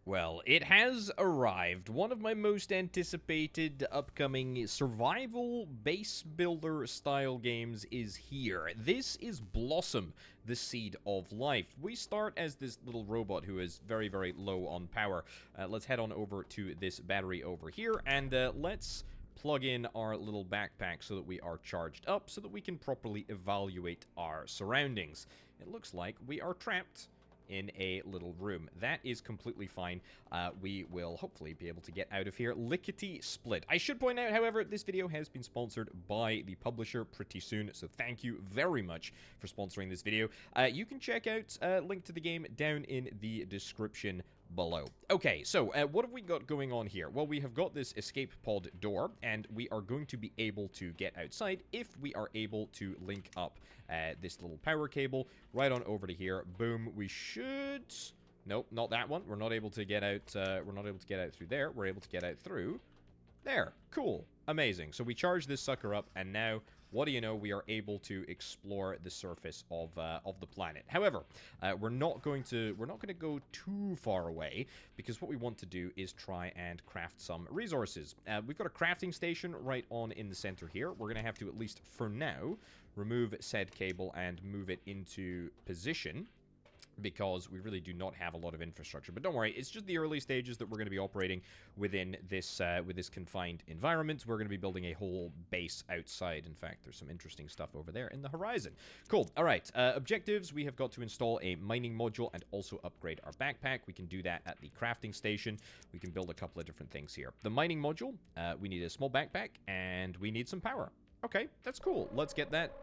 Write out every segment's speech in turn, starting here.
Well, it has arrived. One of my most anticipated upcoming survival base builder style games is here. This is Blossom, the Seed of Life. We start as this little robot who is very, very low on power. Let's head on over to this battery over here, and let's plug in our little backpack so that we are charged up, so that we can properly evaluate our surroundings. It looks like we are trapped in a little room. That is completely fine. We will hopefully be able to get out of here lickety split. I should point out, however, this video has been sponsored by the publisher pretty soon, so thank you very much for sponsoring this video. You can check out link to the game down in the description below. Okay, so what have we got going on here? Well, we have got this escape pod door, and we are going to be able to get outside if we are able to link up this little power cable right on over to here. Boom, we should... Nope, not that one. We're not able to get out, we're not able to get out through there. We're able to get out through there. Cool. Amazing. So we charge this sucker up, and now, what do you know, we are able to explore the surface of the planet. However, we're not going to go too far away, because what we want to do is try and craft some resources. We've got a crafting station right on in the center here. We're going to have to, at least for now, remove said cable and move it into position, because we really do not have a lot of infrastructure. But don't worry, it's just the early stages that we're going to be operating within this with this confined environment. We're going to be building a whole base outside. In fact, there's some interesting stuff over there in the horizon. Cool. All right. Objectives. We have got to install a mining module and also upgrade our backpack. We can do that at the crafting station. We can build a couple of different things here. The mining module, we need a small backpack, and we need some power. Okay, that's cool. Let's get that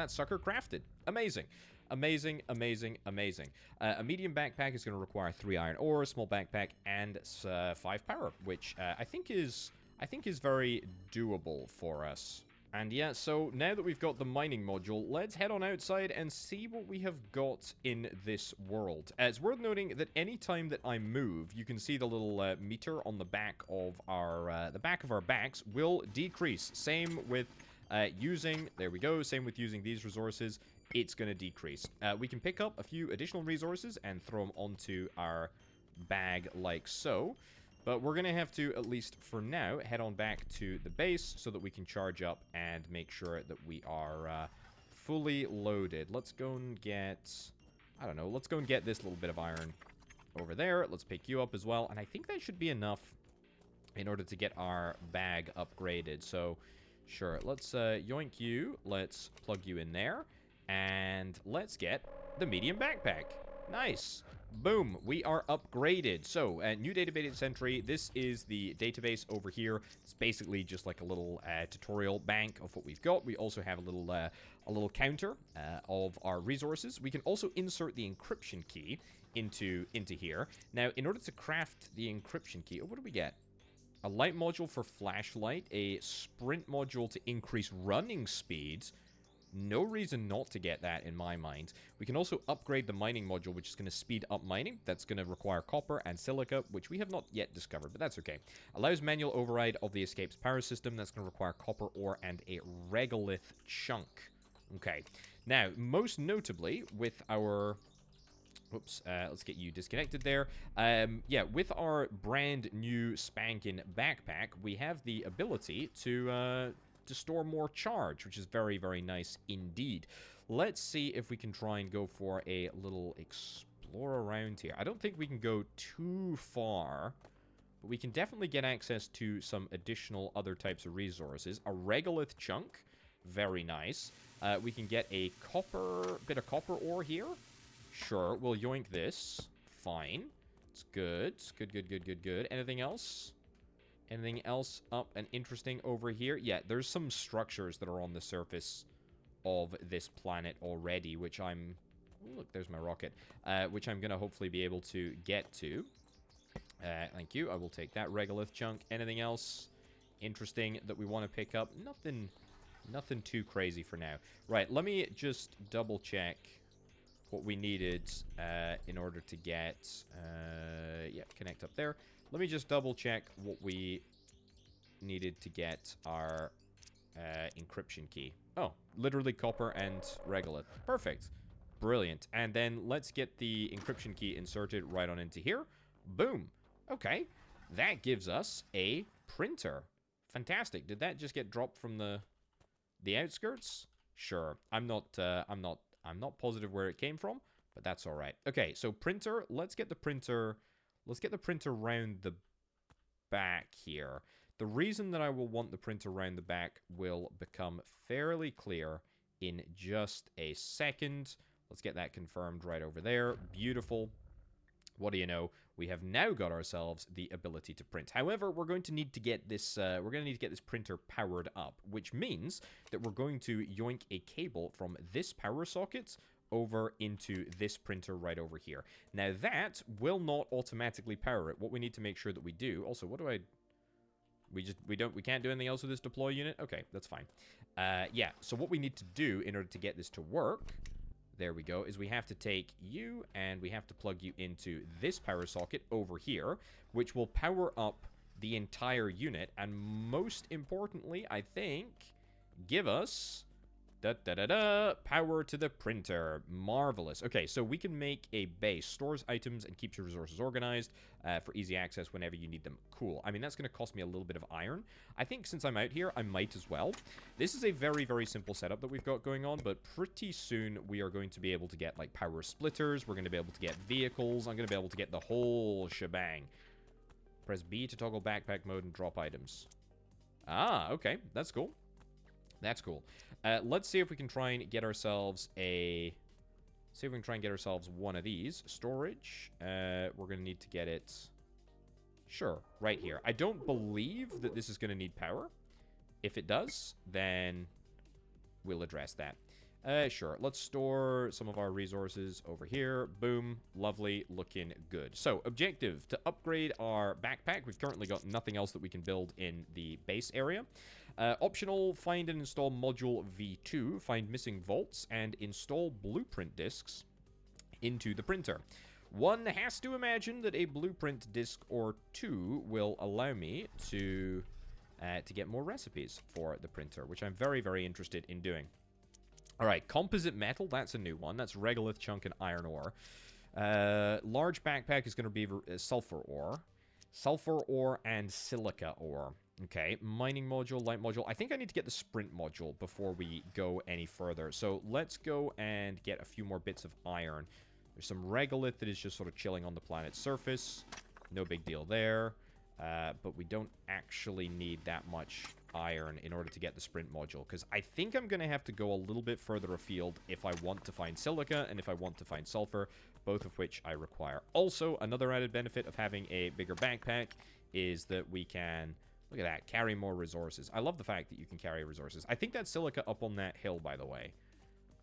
sucker crafted. Amazing. Amazing, amazing, amazing. A medium backpack is going to require 3 iron ore, small backpack, and 5 power, which I think is very doable for us. And yeah, so now that we've got the mining module, let's head on outside and see what we have got in this world. It's worth noting that any time that I move, you can see the little meter on the back of our backs will decrease. Same with there we go, same with using these resources. It's going to decrease. We can pick up a few additional resources and throw them onto our bag like so. But we're going to have to, at least for now, head on back to the base so that we can charge up and make sure that we are fully loaded. Let's go and get... I don't know. Let's go and get this little bit of iron over there. Let's pick you up as well. And I think that should be enough in order to get our bag upgraded. So, sure. Let's yoink you. Let's plug you in there. And let's get the medium backpack. Nice. Boom. We are upgraded. So, new database entry. This is the database over here. It's basically just like a little tutorial bank of what we've got. We also have a little counter of our resources. We can also insert the encryption key into here. Now, in order to craft the encryption key, what do we get? A light module for flashlight, a sprint module to increase running speeds. No reason not to get that in my mind. We can also upgrade the mining module, which is going to speed up mining. That's going to require copper and silica, which we have not yet discovered, but that's okay. Allows manual override of the escape's power system. That's going to require copper ore and a regolith chunk. Okay. Now, most notably, with our... Oops, let's get you disconnected there. Yeah, with our brand new spanking backpack, we have the ability to store more charge, which is very, very nice indeed. Let's see if we can try and go for a little explore around here. I don't think we can go too far, but we can definitely get access to some additional other types of resources. A regolith chunk, very nice. We can get a bit of copper ore here. Sure, we'll yoink this. Fine. It's good. Good, good, good, good, good. Anything else? Anything else up and interesting over here? Yeah, there's some structures that are on the surface of this planet already, which I'm... Oh, look, there's my rocket. Which I'm going to hopefully be able to get to. Thank you. I will take that regolith chunk. Anything else interesting that we want to pick up? Nothing too crazy for now. Right, let me just double check what we needed in order to get... yeah, connect up there. Let me just double check what we needed to get our encryption key. Oh, literally copper and regolith. Perfect. Brilliant. And then let's get the encryption key inserted right on into here. Boom. Okay, that gives us a printer. Fantastic. Did that just get dropped from the outskirts? Sure. I'm not positive where it came from, but that's all right. Okay, so printer. Let's get the printer. Let's get the printer round the back here. The reason that I will want the printer round the back will become fairly clear in just a second. Let's get that confirmed right over there. Beautiful. What do you know? We have now got ourselves the ability to print. However, we're going to need to get this. We're going to need to get this printer powered up, which means that we're going to yoink a cable from this power socket over into this printer right over here. Now that will not automatically power it. What we need to make sure that we do. Also, what do I? We can't do anything else with this deploy unit. Okay, that's fine. Yeah. So what we need to do in order to get this to work. There we go, is we have to take you and we have to plug you into this power socket over here, which will power up the entire unit, and most importantly, I think, give us power to the printer. Marvelous. Okay, so we can make a base, stores items, and keeps your resources organized for easy access whenever you need them. Cool. I mean, that's going to cost me a little bit of iron. I think since I'm out here, I might as well. This is a very, very simple setup that we've got going on, but pretty soon we are going to be able to get, like, power splitters. We're going to be able to get vehicles. I'm going to be able to get the whole shebang. Press B to toggle backpack mode and drop items. Ah, okay. That's cool. That's cool. Let's see if we can try and get ourselves a... See if we can try and get ourselves one of these. Storage. We're going to need to get it... Sure, right here. I don't believe that this is going to need power. If it does, then we'll address that. Sure, let's store some of our resources over here. Boom. Lovely. Looking good. So, objective, to upgrade our backpack. We've currently got nothing else that we can build in the base area. Optional, find and install module V2, find missing vaults, and install blueprint discs into the printer. One has to imagine that a blueprint disc or two will allow me to get more recipes for the printer, which I'm very, very interested in doing. Alright, composite metal, that's a new one. That's regolith, chunk, and iron ore. Large backpack is going to be sulfur ore. Sulfur ore and silica ore. Okay, mining module, light module. I think I need to get the sprint module before we go any further. So let's go and get a few more bits of iron. There's some regolith that is just sort of chilling on the planet's surface. No big deal there. But we don't actually need that much iron in order to get the sprint module, because I think I'm going to have to go a little bit further afield if I want to find silica and if I want to find sulfur, both of which I require. Also, another added benefit of having a bigger backpack is that we can, look at that, carry more resources. I love the fact that you can carry resources. I think that's silica up on that hill, by the way.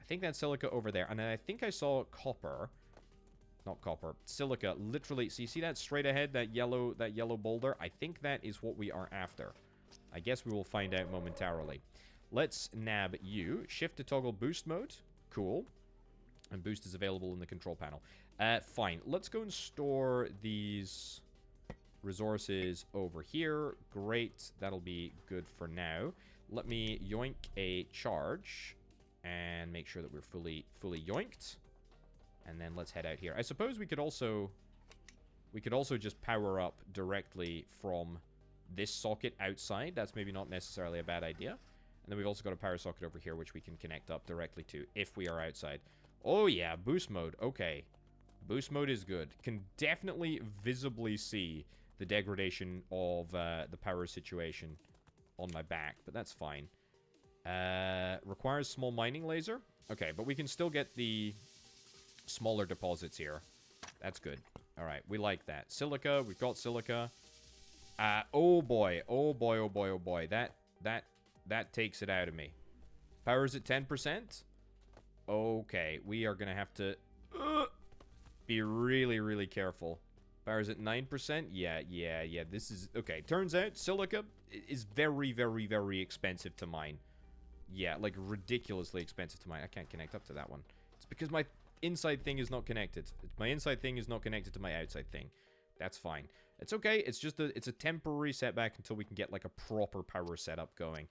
I think that's silica over there, and then I think I saw copper. Not copper, silica, literally. So you see that straight ahead, that yellow boulder? I think that is what we are after. I guess we will find out momentarily. Let's nab you. Shift to toggle boost mode. Cool. And boost is available in the control panel. Fine. Let's go and store these resources over here. Great. That'll be good for now. Let me yoink a charge and make sure that we're fully yoinked. And then let's head out here. I suppose we could also just power up directly from this socket outside. That's maybe not necessarily a bad idea. And then we've also got a power socket over here, which we can connect up directly to if we are outside. Oh yeah, boost mode. Okay. Boost mode is good. Can definitely visibly see the degradation of the power situation on my back, but that's fine. Requires small mining laser. Okay, but we can still get the smaller deposits here. That's good. All right, we like that. Silica, we've got silica. Oh boy, oh boy, oh boy, oh boy. That takes it out of me. Power's at 10%. Okay, we are gonna have to be really, really careful. Power's at 9%. Yeah. This is okay. Turns out silica is very, very, very expensive to mine. Yeah, like ridiculously expensive to mine. I can't connect up to that one. It's because my inside thing is not connected. My inside thing is not connected to my outside thing. That's fine. It's okay. It's just it's a temporary setback until we can get like a proper power setup going.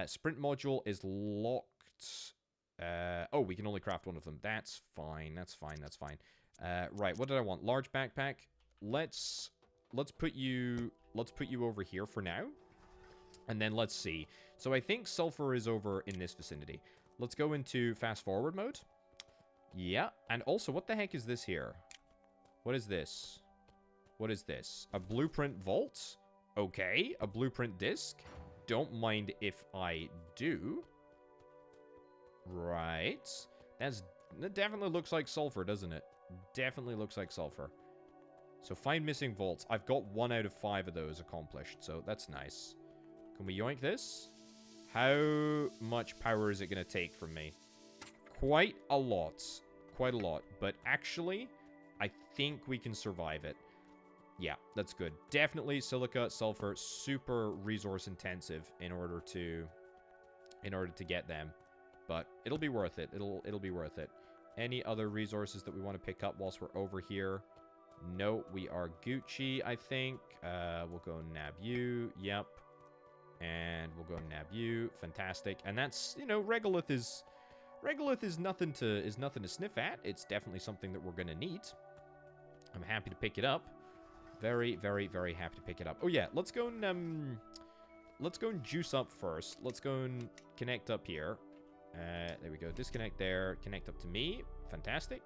Sprint module is locked. Oh, we can only craft one of them. That's fine. That's fine. That's fine. Right. What did I want? Large backpack. Let's let's put you over here for now. And then let's see. So I think sulfur is over in this vicinity. Let's go into fast forward mode. Yeah. And also, what the heck is this here? What is this? What is this? A blueprint vault? Okay. A blueprint disc. Don't mind if I do. Right. That definitely looks like sulfur, doesn't it? Definitely looks like sulfur. So find missing vaults. I've got 1 out of 5 of those accomplished, so that's nice. Can we yoink this? How much power is it going to take from me? Quite a lot. Quite a lot. But actually, I think we can survive it. Yeah, that's good. Definitely silica, sulfur, super resource intensive in order to get them. But it'll be worth it. It'll be worth it. Any other resources that we want to pick up whilst we're over here? No, we are Gucci, I think. We'll go nab you. Yep. And we'll go nab you. Fantastic. And that's, you know, regolith is nothing to sniff at. It's definitely something that we're gonna need. I'm happy to pick it up. Very, very, very happy to pick it up. Oh yeah, let's go and juice up first. Let's go and connect up here. There we go. Disconnect there. Connect up to me. Fantastic.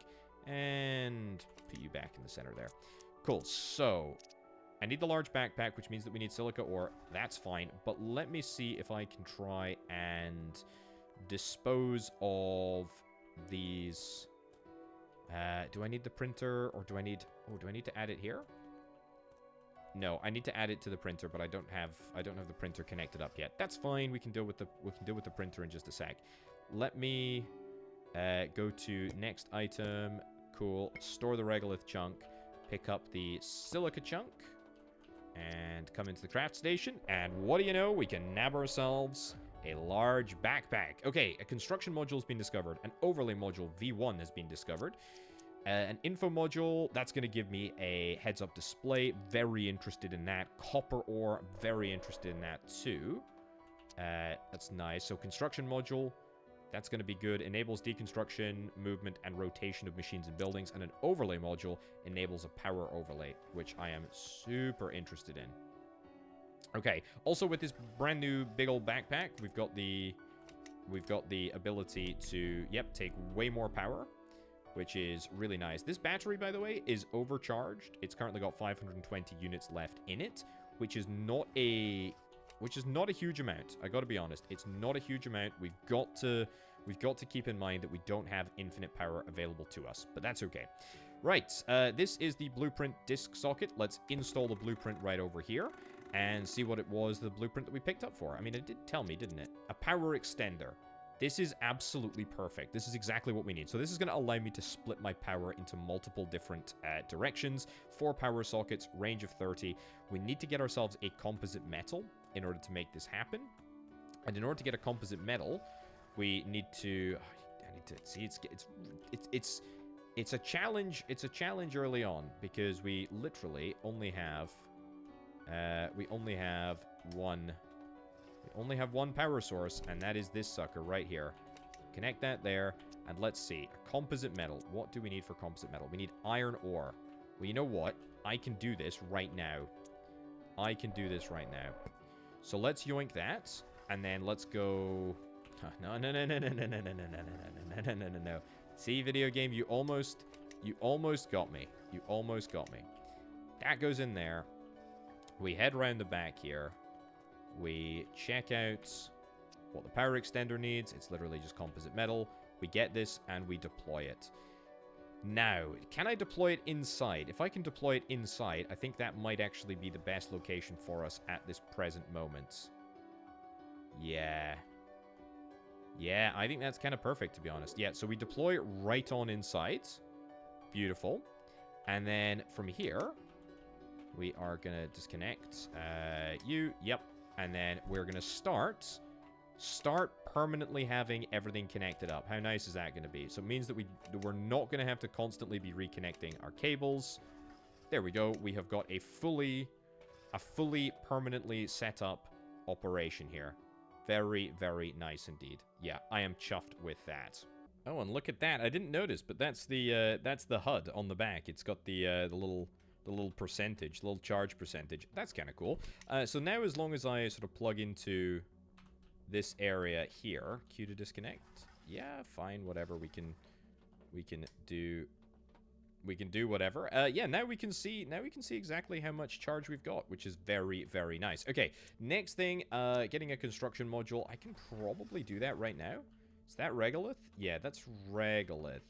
And put you back in the center there. Cool. So I need the large backpack, which means that we need silica ore. That's fine. But let me see if I can try and dispose of these. Do I need the printer, or do I need... Oh, do I need to add it here? No, I need to add it to the printer, but I don't have the printer connected up yet. That's fine. We can deal with the printer in just a sec. Let me go to next item. Cool. Store the regolith chunk. Pick up the silica chunk. And come into the craft station. And what do you know? We can nab ourselves a large backpack. Okay, a construction module has been discovered. An overlay module V1 has been discovered. An info module, that's going to give me a heads-up display. Very interested in that. Copper ore, very interested in that too. That's nice. So construction module, that's going to be good. Enables deconstruction, movement, and rotation of machines and buildings. And an overlay module enables a power overlay, which I am super interested in. Okay, also with this brand new big old backpack, we've got the ability to, yep, take way more power, which is really nice. This battery, by the way, is overcharged. It's currently got 520 units left in it, which is not a huge amount. I got to be honest, it's not a huge amount. We've got to keep in mind that we don't have infinite power available to us, but that's okay. Right, this is the blueprint disk socket. Let's install the blueprint right over here and see what it was, the blueprint that we picked up for. I mean, it did tell me, didn't it? A power extender. This is absolutely perfect. This is exactly what we need. So this is going to allow me to split my power into multiple different directions. 4 power sockets, range of 30. We need to get ourselves a composite metal in order to make this happen. And in order to get a composite metal, we need to... I need to see. It's a challenge. It's a challenge early on because we literally only have one. We only have one power source, and that is this sucker right here. Connect that there, and let's see. A composite metal. What do we need for composite metal? We need iron ore. Well, you know what? I can do this right now. I can do this right now. So let's yoink that, and then let's go... No. See, video game, you almost got me. You almost got me. That goes in there. We head around the back here. We check out what the power extender needs. It's literally just composite metal. We get this and we deploy it. Now, can I deploy it inside? If I can deploy it inside, I think that might actually be the best location for us at this present moment. Yeah. Yeah, I think that's kind of perfect, to be honest. Yeah, so we deploy it right on inside. Beautiful. And then from here, we are going to disconnect yep. And then we're going to start permanently having everything connected up. How nice is that going to be? So it means that we're not going to have to constantly be reconnecting our cables. There we go. We have got a fully permanently set up operation here. Very, very nice indeed. Yeah, I am chuffed with that. Oh, and look at that. I didn't notice, but that's the HUD on the back. It's got the little little percentage, the little charge percentage. That's kind of cool. So now as long as I sort of plug into this area here, Q to disconnect. Yeah, fine, whatever. We can do whatever. Yeah, now we can see exactly how much charge we've got, which is very, very nice. Okay, next thing, getting a construction module. I can probably do that right now. Is that regolith? Yeah, that's regolith.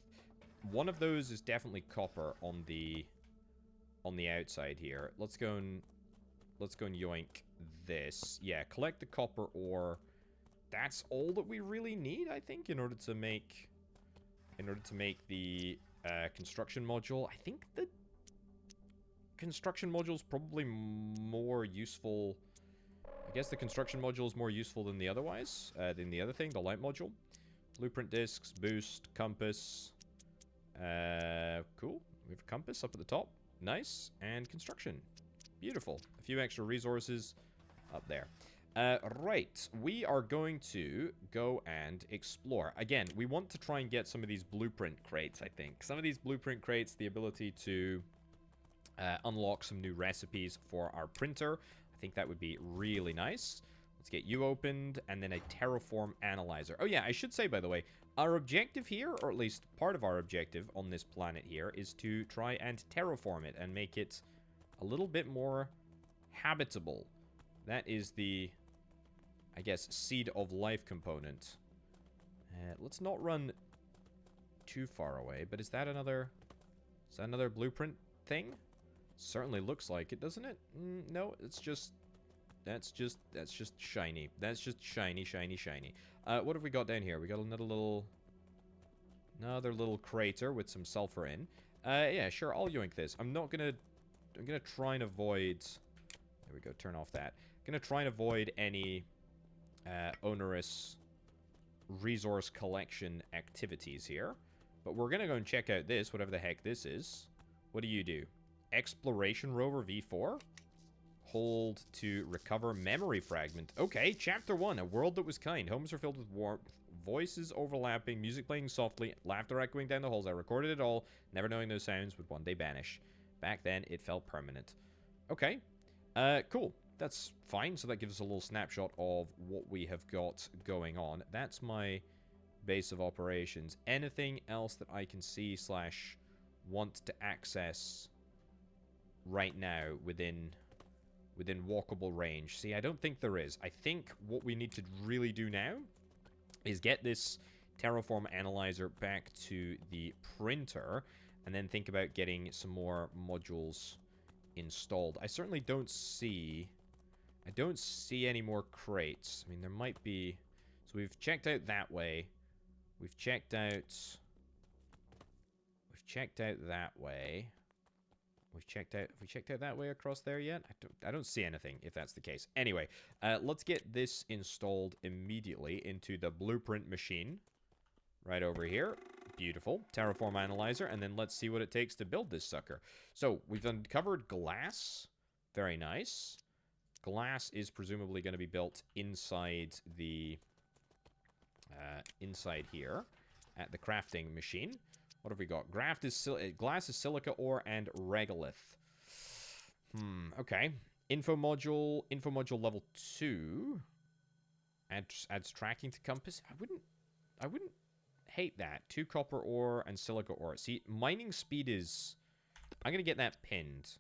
One of those is definitely copper on the outside here. Let's go and yoink this. Yeah, collect the copper ore. That's all that we really need, I think, in order to make the construction module. I think the construction module is probably more useful. I guess the construction module is more useful than the other thing, the light module. Blueprint discs, boost, compass. Cool. We have a compass up at the top. Nice. And construction. Beautiful. A few extra resources up there. Right, we are going to go and explore. Again, we want to try and get some of these blueprint crates, I think. Some of these blueprint crates, the ability to unlock some new recipes for our printer. I think that would be really nice. Let's get you opened, and then a Terraform analyzer. Oh yeah, I should say, by the way, our objective here, or at least part of our objective on this planet here, is to try and terraform it and make it a little bit more habitable. That is the, I guess, seed of life component. Let's not run too far away, but is that another blueprint thing? Certainly looks like it, doesn't it? No, it's just, that's just shiny. That's just shiny, shiny, shiny. What have we got down here? We got another little crater with some sulfur in. Yeah, sure, I'll yoink this. I'm gonna try and avoid, there we go, turn off that. Gonna try and avoid any onerous resource collection activities here. But we're gonna go and check out this, whatever the heck this is. What do? Exploration rover V4? Hold to recover memory fragment. Okay, chapter 1, a world that was kind. Homes are filled with warmth, voices overlapping, music playing softly, laughter echoing down the halls. I recorded it all, never knowing those sounds would one day vanish. Back then, it felt permanent. Okay, cool. That's fine. So that gives us a little snapshot of what we have got going on. That's my base of operations. Anything else that I can see / want to access right now within walkable range? See, I don't think there is. I think what we need to really do now is get this Terraform analyzer back to the printer and then think about getting some more modules installed. I certainly don't see any more crates. I mean, there might be. So we've checked out that way. We've checked out that way. Have we checked out that way across there yet? I don't see anything, if that's the case. Anyway, let's get this installed immediately into the blueprint machine. Right over here. Beautiful. Terraform analyzer, and then let's see what it takes to build this sucker. So, we've uncovered glass. Very nice. Glass is presumably going to be built inside the inside here at the crafting machine. What have we got? Glass is silica ore and regolith. Okay. Info module level 2 adds tracking to compass. I wouldn't hate that. 2 copper ore and silica ore. See, mining speed is, I'm going to get that pinned.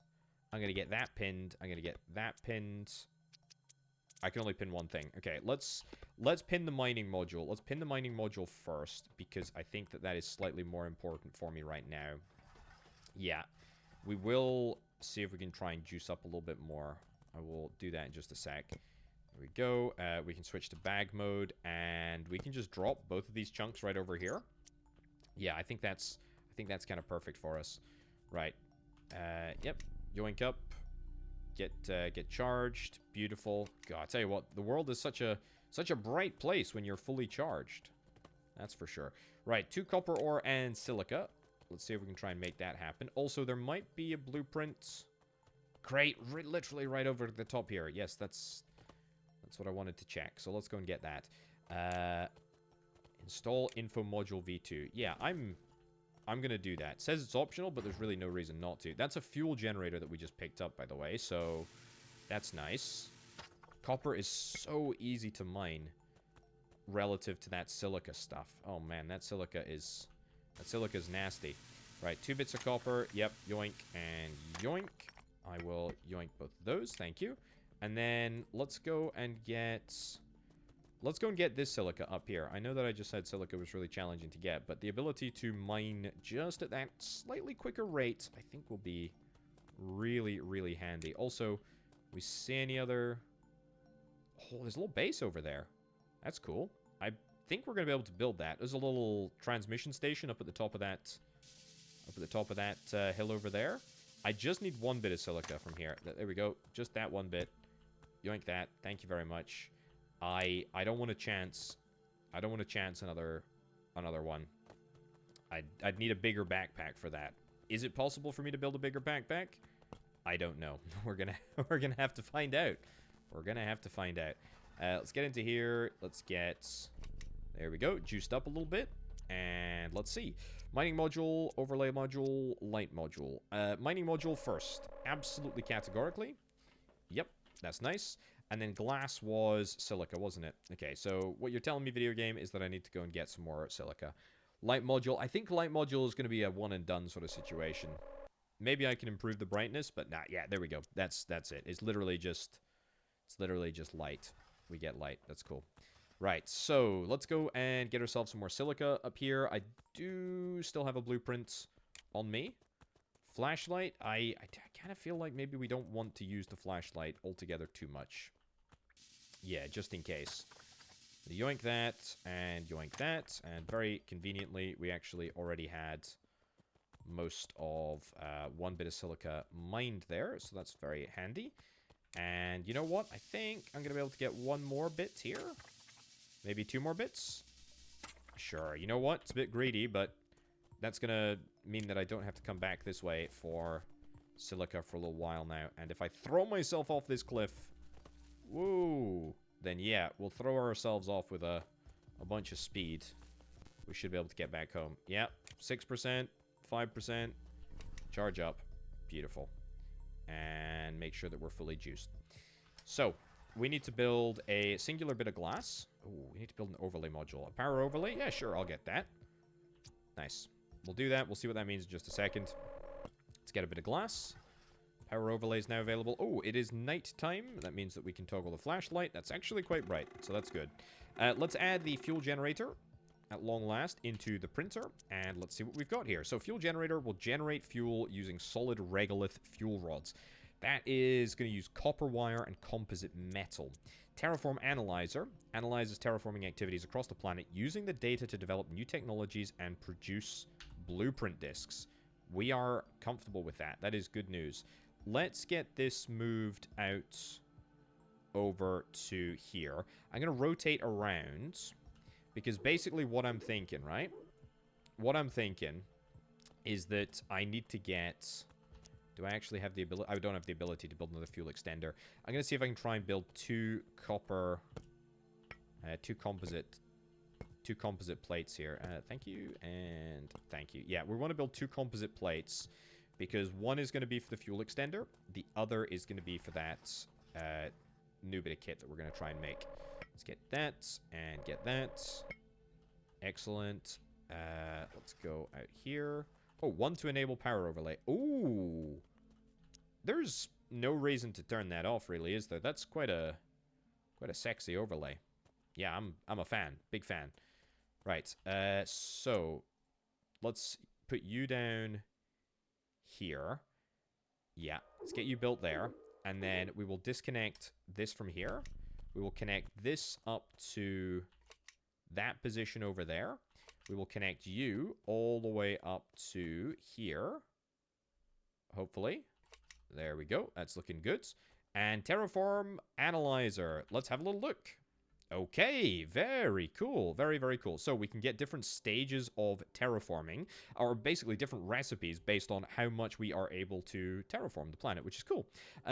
I'm going to get that pinned. I'm going to get that pinned. I can only pin one thing. Okay, let's pin the mining module. Let's pin the mining module first, because I think that is slightly more important for me right now. Yeah, we will see if we can try and juice up a little bit more. I will do that in just a sec. There we go. We can switch to bag mode, and we can just drop both of these chunks right over here. Yeah, I think that's kind of perfect for us. Right. Yep. Yoink up. Get charged. Beautiful. God, I tell you what, the world is such a bright place when you're fully charged. That's for sure. Right, 2 copper ore and silica. Let's see if we can try and make that happen. Also, there might be a blueprint crate literally right over the top here. Yes, that's what I wanted to check. So let's go and get that. Install info module V2. Yeah, I'm I'm going to do that. It says it's optional, but there's really no reason not to. That's a fuel generator that we just picked up, by the way, so that's nice. Copper is so easy to mine relative to that silica stuff. Oh, man, that silica's nasty. Right, 2 bits of copper. Yep, yoink and yoink. I will yoink both of those. Thank you. And then let's go and get this silica up here. I know that I just said silica was really challenging to get, but the ability to mine just at that slightly quicker rate, I think will be really, really handy. Also, we see any other... Oh, there's a little base over there. That's cool. I think we're going to be able to build that. There's a little transmission station up at the top of that... hill over there. I just need 1 bit of silica from here. There we go. Just that 1 bit. Yoink that. Thank you very much. I don't want to chance. I don't want to chance another one. I'd need a bigger backpack for that. Is it possible for me to build a bigger backpack? I don't know. We're gonna have to find out. We're gonna have to find out. Let's get into here. Let's get... There we go. Juiced up a little bit. And let's see. Mining module, overlay module, light module. Mining module first. Absolutely categorically. Yep, that's nice. And then glass was silica, wasn't it? Okay, so what you're telling me, video game, is that I need to go and get some more silica. Light module. I think light module is going to be a one and done sort of situation. Maybe I can improve the brightness, but nah, yeah, there we go. That's it. It's literally just light. We get light. That's cool. Right, so let's go and get ourselves some more silica up here. I do still have a blueprint on me. Flashlight, I kind of feel like maybe we don't want to use the flashlight altogether too much. Yeah, just in case. Yoink that, and yoink that, and very conveniently, we actually already had most of 1 bit of silica mined there, so that's very handy. And you know what? I think I'm going to be able to get 1 more bit here. Maybe 2 more bits? Sure. You know what? It's a bit greedy, but that's going to mean that I don't have to come back this way for silica for a little while now. And if I throw myself off this cliff, woo, then yeah, we'll throw ourselves off with a bunch of speed. We should be able to get back home. Yep, 6%, 5%, charge up. Beautiful. And make sure that we're fully juiced. So, we need to build a singular bit of glass. Ooh, we need to build an overlay module. A power overlay? Yeah, sure, I'll get that. Nice. We'll do that. We'll see what that means in just a second. Let's get a bit of glass. Power overlay is now available. Oh, it is night time. That means that we can toggle the flashlight. That's actually quite bright, so that's good. Let's add the fuel generator at long last into the printer, and let's see what we've got here. So fuel generator will generate fuel using solid regolith fuel rods. That is going to use copper wire and composite metal. Terraform Analyzer analyzes terraforming activities across the planet using the data to develop new technologies and produce blueprint disks. We are comfortable with that. That is good news. Let's get this moved out over to here. I'm going to rotate around because basically what I'm thinking, right? What I'm thinking is that I need to get... Do I actually have the ability? I don't have the ability to build another fuel extender. I'm going to see if I can try and build 2 copper... two composite plates here. Thank you, and thank you. Yeah, we want to build 2 composite plates because one is going to be for the fuel extender. The other is going to be for that new bit of kit that we're going to try and make. Let's get that and get that. Excellent. Let's go out here. Oh, 1 to enable power overlay. Ooh. There's no reason to turn that off, really, is there? That's quite a sexy overlay. Yeah, I'm a fan. Big fan. Right. So let's put you down here. Yeah, let's get you built there. And then we will disconnect this from here. We will connect this up to that position over there. We will connect you all the way up to here. Hopefully. There we go. That's looking good. And Terraform Analyzer. Let's have a little look. Okay, very cool. Very, very cool. So we can get different stages of terraforming, or basically different recipes based on how much we are able to terraform the planet, which is cool.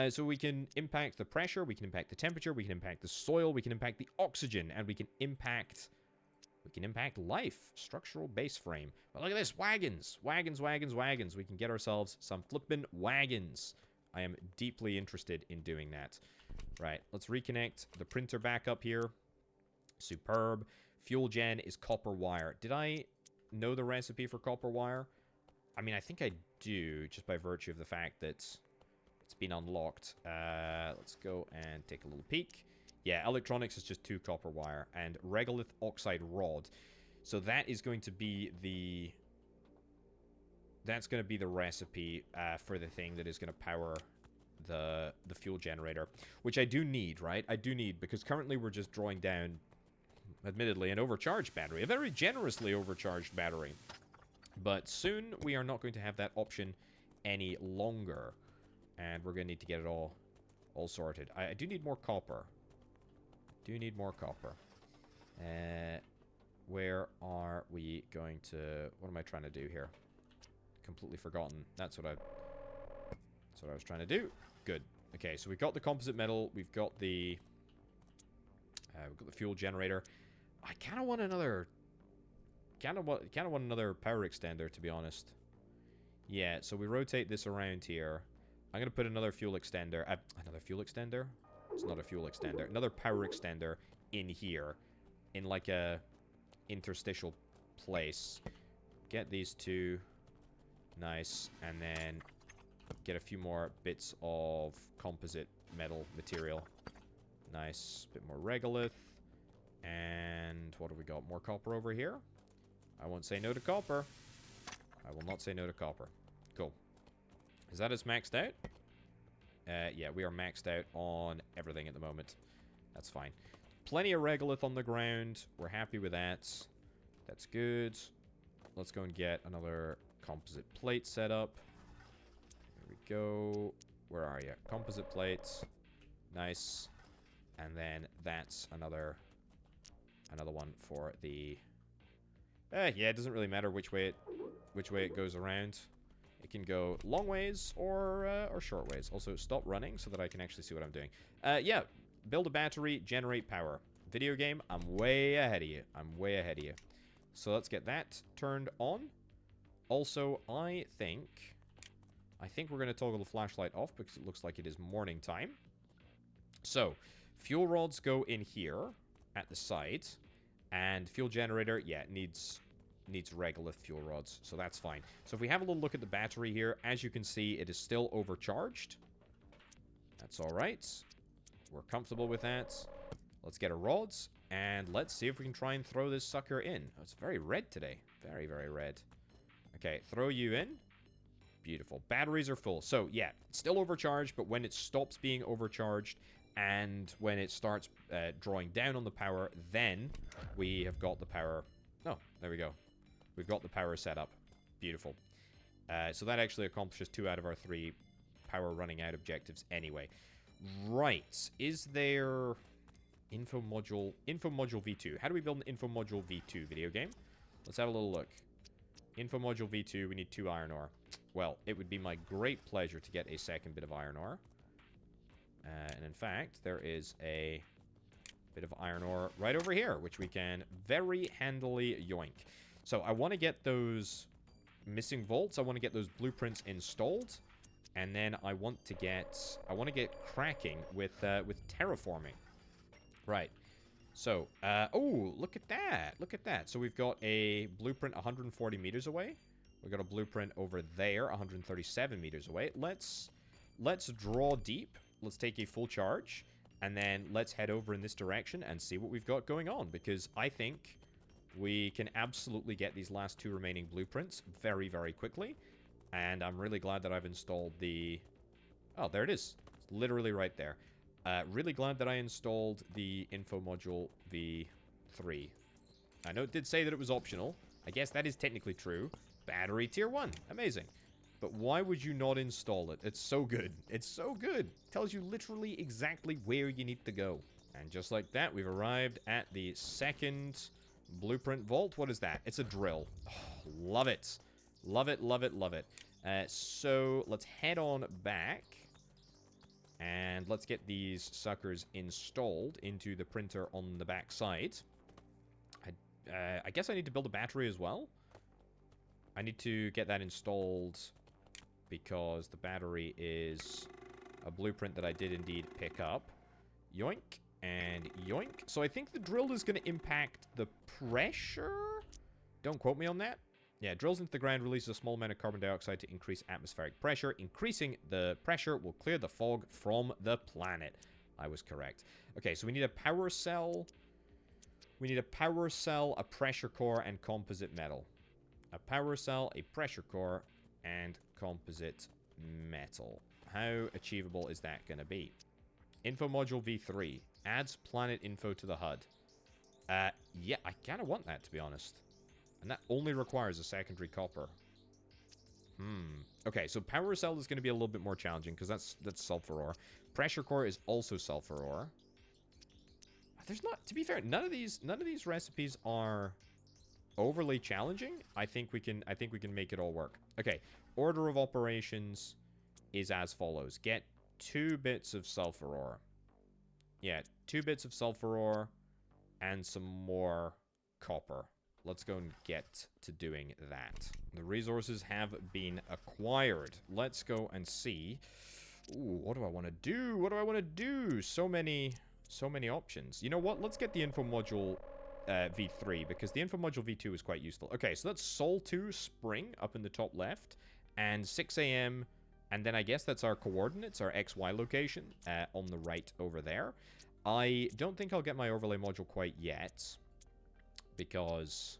So we can impact the pressure, we can impact the temperature, we can impact the soil, we can impact the oxygen, and we can impact can impact life. Structural base frame. But look at this. Wagons. Wagons, wagons, wagons. We can get ourselves some flippin' wagons. I am deeply interested in doing that. Right. Let's reconnect the printer back up here. Superb. Fuel gen is copper wire. Did I know the recipe for copper wire? I mean, I think I do, just by virtue of the fact that it's been unlocked. Let's go and take a little peek. Yeah, electronics is just 2 copper wire and regolith oxide rod. So that is going to be the... That's going to be the recipe for the thing that is going to power the fuel generator. Which I do need, right? I do need, because currently we're just drawing down, admittedly, an overcharged battery. A very generously overcharged battery. But soon we are not going to have that option any longer. And we're going to need to get it all sorted. I do need more copper. Do need more copper. Where are we going to... What am I trying to do here? Completely forgotten. That's what I was trying to do. Good. Okay, so we've got the composite metal. We've got the fuel generator. I kind of want another... Kind of want another power extender, to be honest. Yeah, so we rotate this around here. I'm going to put another fuel extender. Another fuel extender? It's not a fuel extender. Another power extender in here. In like a interstitial place. Get these 2. Nice. And then get a few more bits of composite metal material. Nice. Bit more regolith. And what do we got? More copper over here. I won't say no to copper. I will not say no to copper. Cool. Is that us maxed out? Yeah, we are maxed out on everything at the moment. That's fine. Plenty of regolith on the ground. We're happy with that. That's good. Let's go and get another composite plate set up. There we go. Where are you? Composite plates. Nice. And then that's another one for the... yeah, it doesn't really matter which way it goes around. It can go long ways or short ways. Also, stop running so that I can actually see what I'm doing. Yeah, build a battery, generate power. Video game, I'm way ahead of you. I'm way ahead of you. So let's get that turned on. Also, I think we're going to toggle the flashlight off because it looks like it is morning time. So, fuel rods go in here at the side. And fuel generator, yeah, needs regolith fuel rods, so that's fine. So if we have a little look at the battery here, as you can see, it is still overcharged. That's all right. We're comfortable with that. Let's get our rods, and let's see if we can try and throw this sucker in. Oh, it's very red today. Very, very red. Okay, throw you in. Beautiful. Batteries are full. So, yeah, still overcharged, but when it stops being overcharged... And when it starts drawing down on the power, then we have got the power... Oh, there we go. We've got the power set up. Beautiful. So that actually accomplishes 2 out of our 3 power running out objectives anyway. Right. Is there... Info module V2. How do we build an info module V2 video game? Let's have a little look. Info module V2, we need 2 iron ore. Well, it would be my great pleasure to get a second bit of iron ore. And in fact, there is a bit of iron ore right over here, which we can very handily yoink. So I want to get those missing vaults. I want to get those blueprints installed. And then I want to get cracking with terraforming. Right. So, oh, look at that. Look at that. So we've got a blueprint 140 meters away. We've got a blueprint over there 137 meters away. Let's draw deep. Let's take a full charge, and then let's head over in this direction and see what we've got going on, because I think we can absolutely get these last 2 remaining blueprints very, very quickly, and I'm really glad that I've installed the... Oh, there it is. It's literally right there. Really glad that I installed the info module V3. I know it did say that it was optional. I guess that is technically true. Battery tier 1. Amazing. But why would you not install it? It's so good. It's so good. It tells you literally exactly where you need to go. And just like that, we've arrived at the second blueprint vault. What is that? It's a drill. Oh, love it. Love it, love it, love it. So let's head on back. And let's get these suckers installed into the printer on the back side. I guess I need to build a battery as well. I need to get that installed because the battery is a blueprint that I did indeed pick up. Yoink and yoink. So I think the drill is going to impact the pressure? Don't quote me on that. Yeah, drills into the ground, releases a small amount of carbon dioxide to increase atmospheric pressure. Increasing the pressure will clear the fog from the planet. I was correct. Okay, so we need a power cell. We need a power cell, a pressure core, and composite metal. A power cell, a pressure core, and composite metal. How achievable is that going to be? Info module V3. Adds planet info to the HUD. Yeah, I kind of want that, to be honest. And that only requires a secondary copper. Okay, so power cell is going to be a little bit more challenging because that's sulfur ore. Pressure core is also sulfur ore. There's not, to be fair, none of these recipes are overly challenging. I think we can make it all work. Okay, order of operations is as follows. Get 2 bits of sulfur ore. Yeah, 2 bits of sulfur ore and some more copper. Let's go and get to doing that. The resources have been acquired. Let's go and see. Ooh, what do I want to do? What do I want to do? So many options. You know what? Let's get the info module V3 because the info module V2 is quite useful. Okay, so that's Sol 2 Spring up in the top left and 6 a.m. And then I guess that's our coordinates, our XY location on the right over there. I don't think I'll get my overlay module quite yet because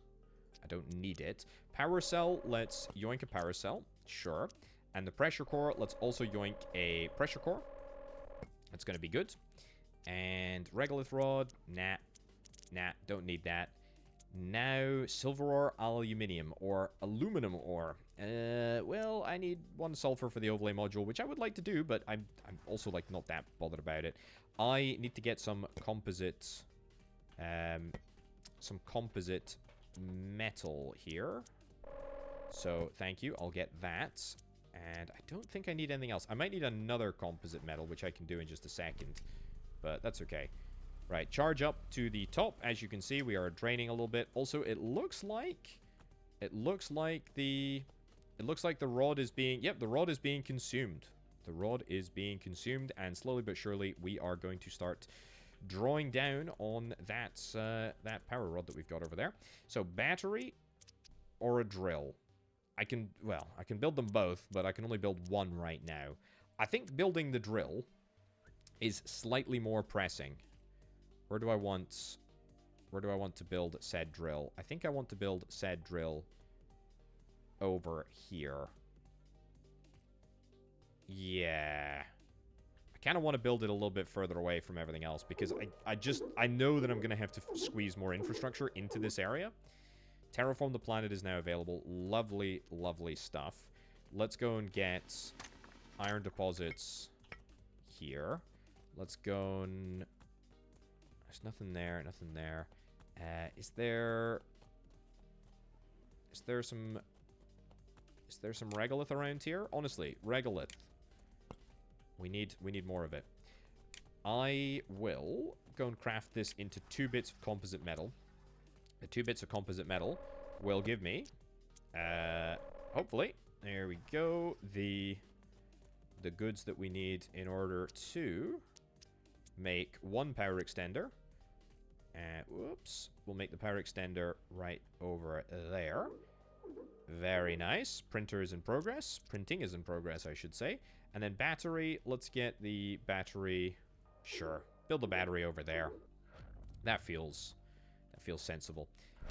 I don't need it. Power cell, let's yoink a power cell. Sure. And the pressure core, let's also yoink a pressure core. That's going to be good. And regolith rod, nah, don't need that. Now, silver ore, aluminium, or aluminum ore. Well, I need 1 sulfur for the overlay module, which I would like to do, but I'm also, like, not that bothered about it. I need to get some composite metal here. So, thank you, I'll get that. And I don't think I need anything else. I might need another composite metal, which I can do in just a second. But that's okay. Right, charge up to the top. As you can see, we are draining a little bit. Also, it looks like the rod is being... Yep, the rod is being consumed. The rod is being consumed, and slowly but surely, we are going to start drawing down on that power rod that we've got over there. So, battery or a drill? I can build them both, but I can only build one right now. I think building the drill is slightly more pressing. Where do I want to build said drill? I think I want to build said drill over here. Yeah. I kind of want to build it a little bit further away from everything else because I know that I'm going to have to squeeze more infrastructure into this area. Terraform the planet is now available. Lovely, lovely stuff. Let's go and get iron deposits here. Let's go and... There's nothing there, nothing there. Is there some regolith around here? Honestly, regolith. We need more of it. I will go and craft this into 2 bits of composite metal. The 2 bits of composite metal will give me, hopefully, there we go, the goods that we need in order to make 1 power extender. Whoops. We'll make the power extender right over there. Very nice. Printer is in progress. Printing is in progress, I should say. And then battery. Let's get the battery. Sure. Build the battery over there. That feels sensible.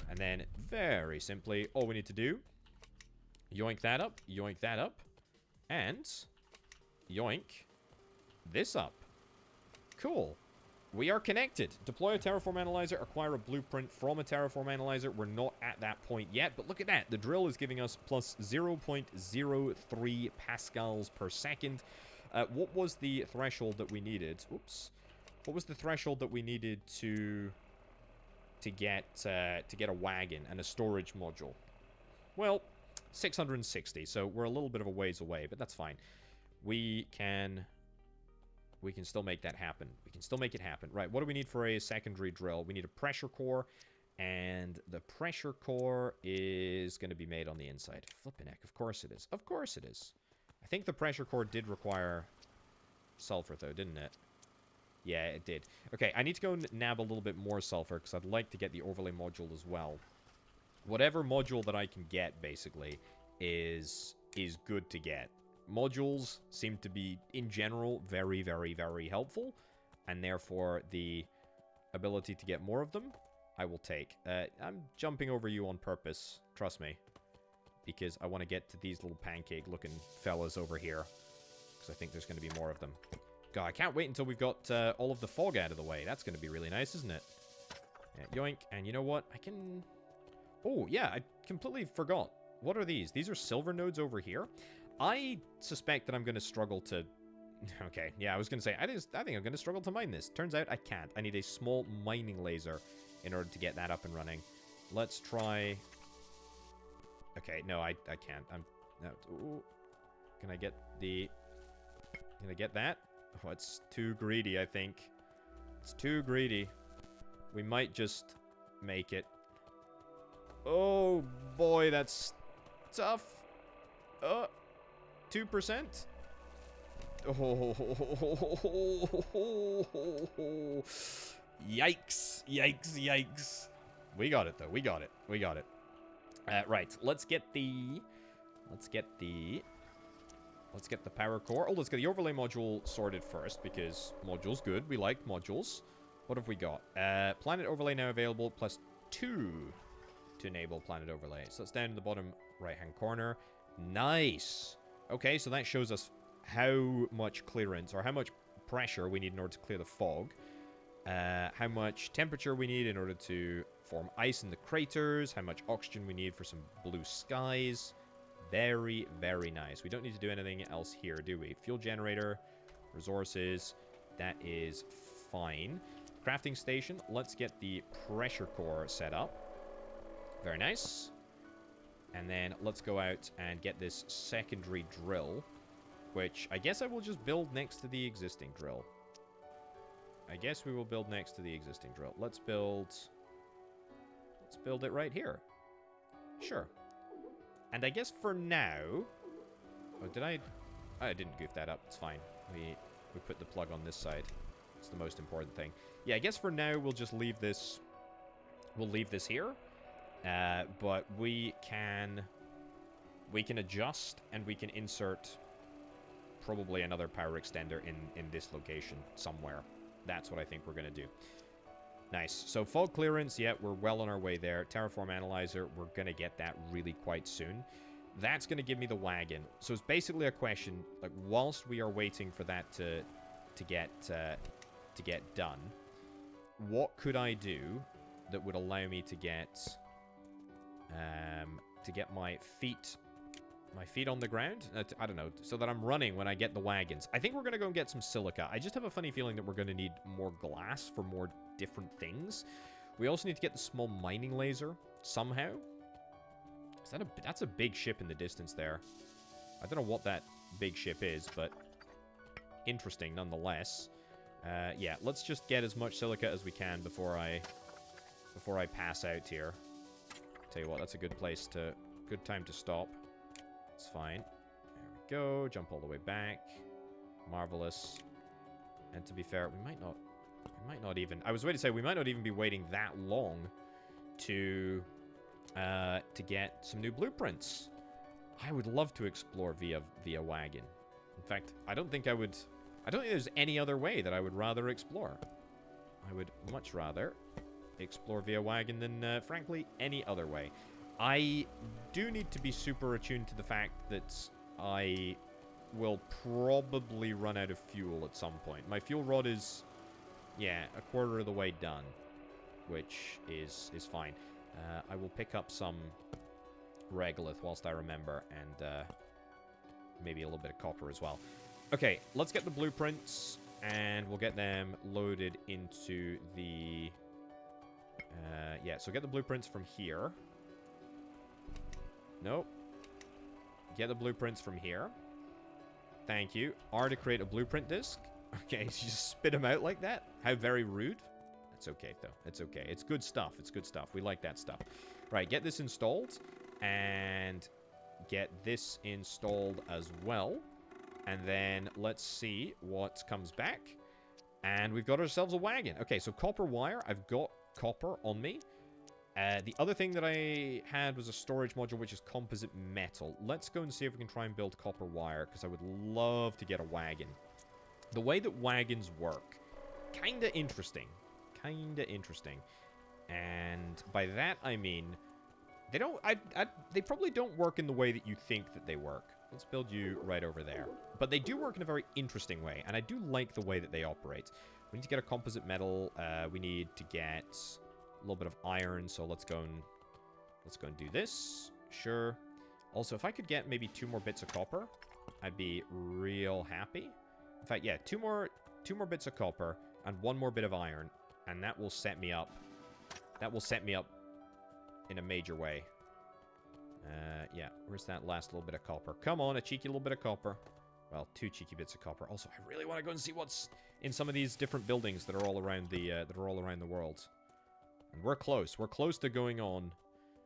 And then, very simply, all we need to do, yoink that up, and yoink this up. Cool. We are connected. Deploy a Terraform Analyzer, acquire a blueprint from a Terraform Analyzer. We're not at that point yet, but look at that. The drill is giving us plus 0.03 pascals per second. What was the threshold that we needed? Oops. What was the threshold that we needed to get a wagon and a storage module? Well, 660, so we're a little bit of a ways away, but that's fine. We can still make that happen. We can still make it happen. Right, what do we need for a secondary drill? We need a pressure core And the pressure core is going to be made on the inside. Flippin' heck, of course it is. Of course it is. I think the pressure core did require sulfur, though, didn't it? Yeah, it did. Okay, I need to go and nab a little bit more sulfur, because I'd like to get the overlay module as well. Whatever module that I can get, basically, is good to get. Modules seem to be, in general, very, very, very helpful. And therefore, the ability to get more of them, I will take. I'm jumping over you on purpose, trust me. Because I want to get to these little pancake-looking fellas over here. Because I think there's going to be more of them. God, I can't wait until we've got all of the fog out of the way. That's going to be really nice, isn't it? Yeah, yoink. And you know what? I can... Oh, yeah, I completely forgot. What are these? These are silver nodes over here. I suspect that I'm going to struggle to... Okay, yeah, I was going to say, I think I'm going to struggle to mine this. Turns out I can't. I need a small mining laser in order to get that up and running. Let's try... Okay, no, I can't. No, ooh. Can I get the... Can I get that? Oh, it's too greedy, I think. It's too greedy. We might just make it. Oh, boy, that's tough. 2%? Oh, yikes, yikes, yikes. We got it, though. We got it. We got it. Right, let's get the power core. Oh, let's get the overlay module sorted first, because module's good. We like modules. What have we got? Planet overlay now available, +2 to enable planet overlay. So that's down in the bottom right-hand corner. Nice. Okay, so that shows us how much clearance, or how much pressure we need in order to clear the fog. How much temperature we need in order to form ice in the craters. How much oxygen we need for some blue skies. Very, very nice. We don't need to do anything else here, do we? Fuel generator, resources. That is fine. Crafting station. Let's get the pressure core set up. Very nice. And then let's go out and get this secondary drill, which I guess I will just build next to the existing drill. I guess we will build next to the existing drill. Let's build it right here. Sure. And I guess for now... Oh, did I... I didn't goof that up. It's fine. We put the plug on this side. It's the most important thing. Yeah, I guess for now we'll just leave this... We'll leave this here. But we can adjust and we can insert probably another power extender in this location somewhere. That's what I think we're going to do. Nice. So fog clearance, yeah, we're well on our way there. Terraform analyzer, we're going to get that really quite soon. That's going to give me the wagon. So it's basically a question, like, whilst we are waiting for that to get done, what could I do that would allow me to get my feet on the ground? I don't know, so that I'm running when I get the wagons. I think we're going to go and get some silica. I just have a funny feeling that we're going to need more glass for more different things. We also need to get the small mining laser somehow. That's a big ship in the distance there. I don't know what that big ship is, but interesting nonetheless. Yeah, let's just get as much silica as we can before I pass out here. Tell you what, that's a good time to stop. It's fine. There we go. Jump all the way back. Marvelous. And to be fair, we might not even... I was going to say, we might not even be waiting that long to get some new blueprints. I would love to explore via wagon. In fact, I don't think there's any other way that I would rather explore. I would much rather explore via wagon than, frankly, any other way. I do need to be super attuned to the fact that I will probably run out of fuel at some point. My fuel rod is, yeah, a quarter of the way done, which is fine. I will pick up some regolith whilst I remember, and maybe a little bit of copper as well. Okay, let's get the blueprints, and we'll get them loaded into the... yeah, so get the blueprints from here. Nope. Get the blueprints from here. Thank you. R to create a blueprint disk. Okay, so you just spit them out like that? How very rude. It's okay, though. It's okay. It's good stuff. It's good stuff. We like that stuff. Right, get this installed. And get this installed as well. And then let's see what comes back. And we've got ourselves a wagon. Okay, so copper wire. I've got copper on me. The other thing that I had was a storage module, which is composite metal. Let's go and see if we can try and build copper wire, because I would love to get a wagon. The way that wagons work, kinda interesting. Kinda interesting. And by that, I mean, they don't, they probably don't work in the way that you think that they work. Let's build you right over there. But they do work in a very interesting way, and I do like the way that they operate. We need to get a composite metal. We need to get a little bit of iron, so let's go and do this. Sure. Also, if I could get maybe 2 more bits of copper, I'd be real happy. In fact, yeah, 2 more bits of copper and 1 more bit of iron, and that will set me up. That will set me up in a major way. Yeah, where's that last little bit of copper? Come on, a cheeky little bit of copper. Well, 2 cheeky bits of copper. Also, I really want to go and see what's in some of these different buildings that are all around the world. And we're close. We're close to going on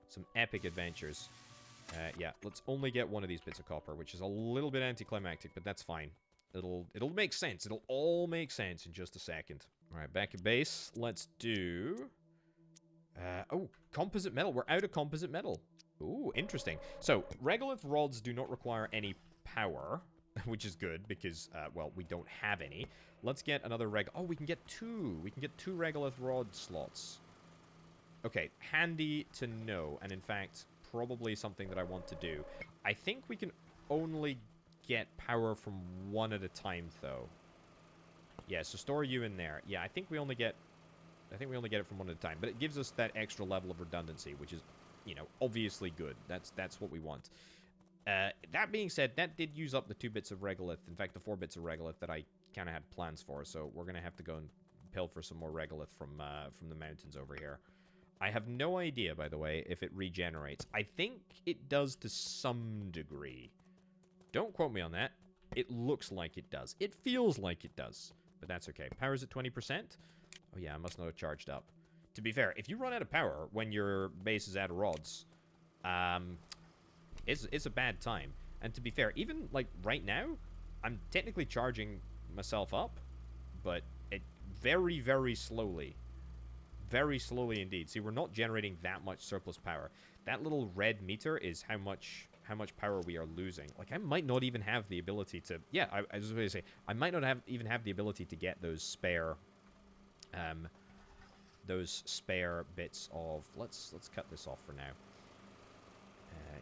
some epic adventures. Yeah, let's only get 1 of these bits of copper, which is a little bit anticlimactic, but that's fine. It'll make sense. It'll all make sense in just a second. All right, back at base. Let's do... oh, composite metal. We're out of composite metal. Ooh, interesting. So, regolith rods do not require any power, which is good because, well, we don't have any. Let's get another Oh, we can get 2. We can get 2 regolith rod slots. Okay, handy to know, and in fact, probably something that I want to do. I think we can only get power from 1 at a time, though. Yeah, so store you in there. Yeah, I think we only get it from 1 at a time, but it gives us that extra level of redundancy, which is, you know, obviously good. That's what we want. That being said, that did use up the 2 bits of regolith. In fact, the 4 bits of regolith that I kind of had plans for, so we're going to have to go and pilfer some more regolith from the mountains over here. I have no idea, by the way, if it regenerates. I think it does to some degree. Don't quote me on that. It looks like it does. It feels like it does. But that's okay. Power's at 20%. Oh, yeah, I must not have charged up. To be fair, if you run out of power when your base is out of rods, it's a bad time. And to be fair, even, like, right now, I'm technically charging myself up, but it very, very slowly. Very slowly indeed. See, we're not generating that much surplus power. That little red meter is how much power we are losing. Like, I might not even have the ability to... Yeah, I was going to say, I might not even have the ability to get those spare bits of... Let's cut this off for now.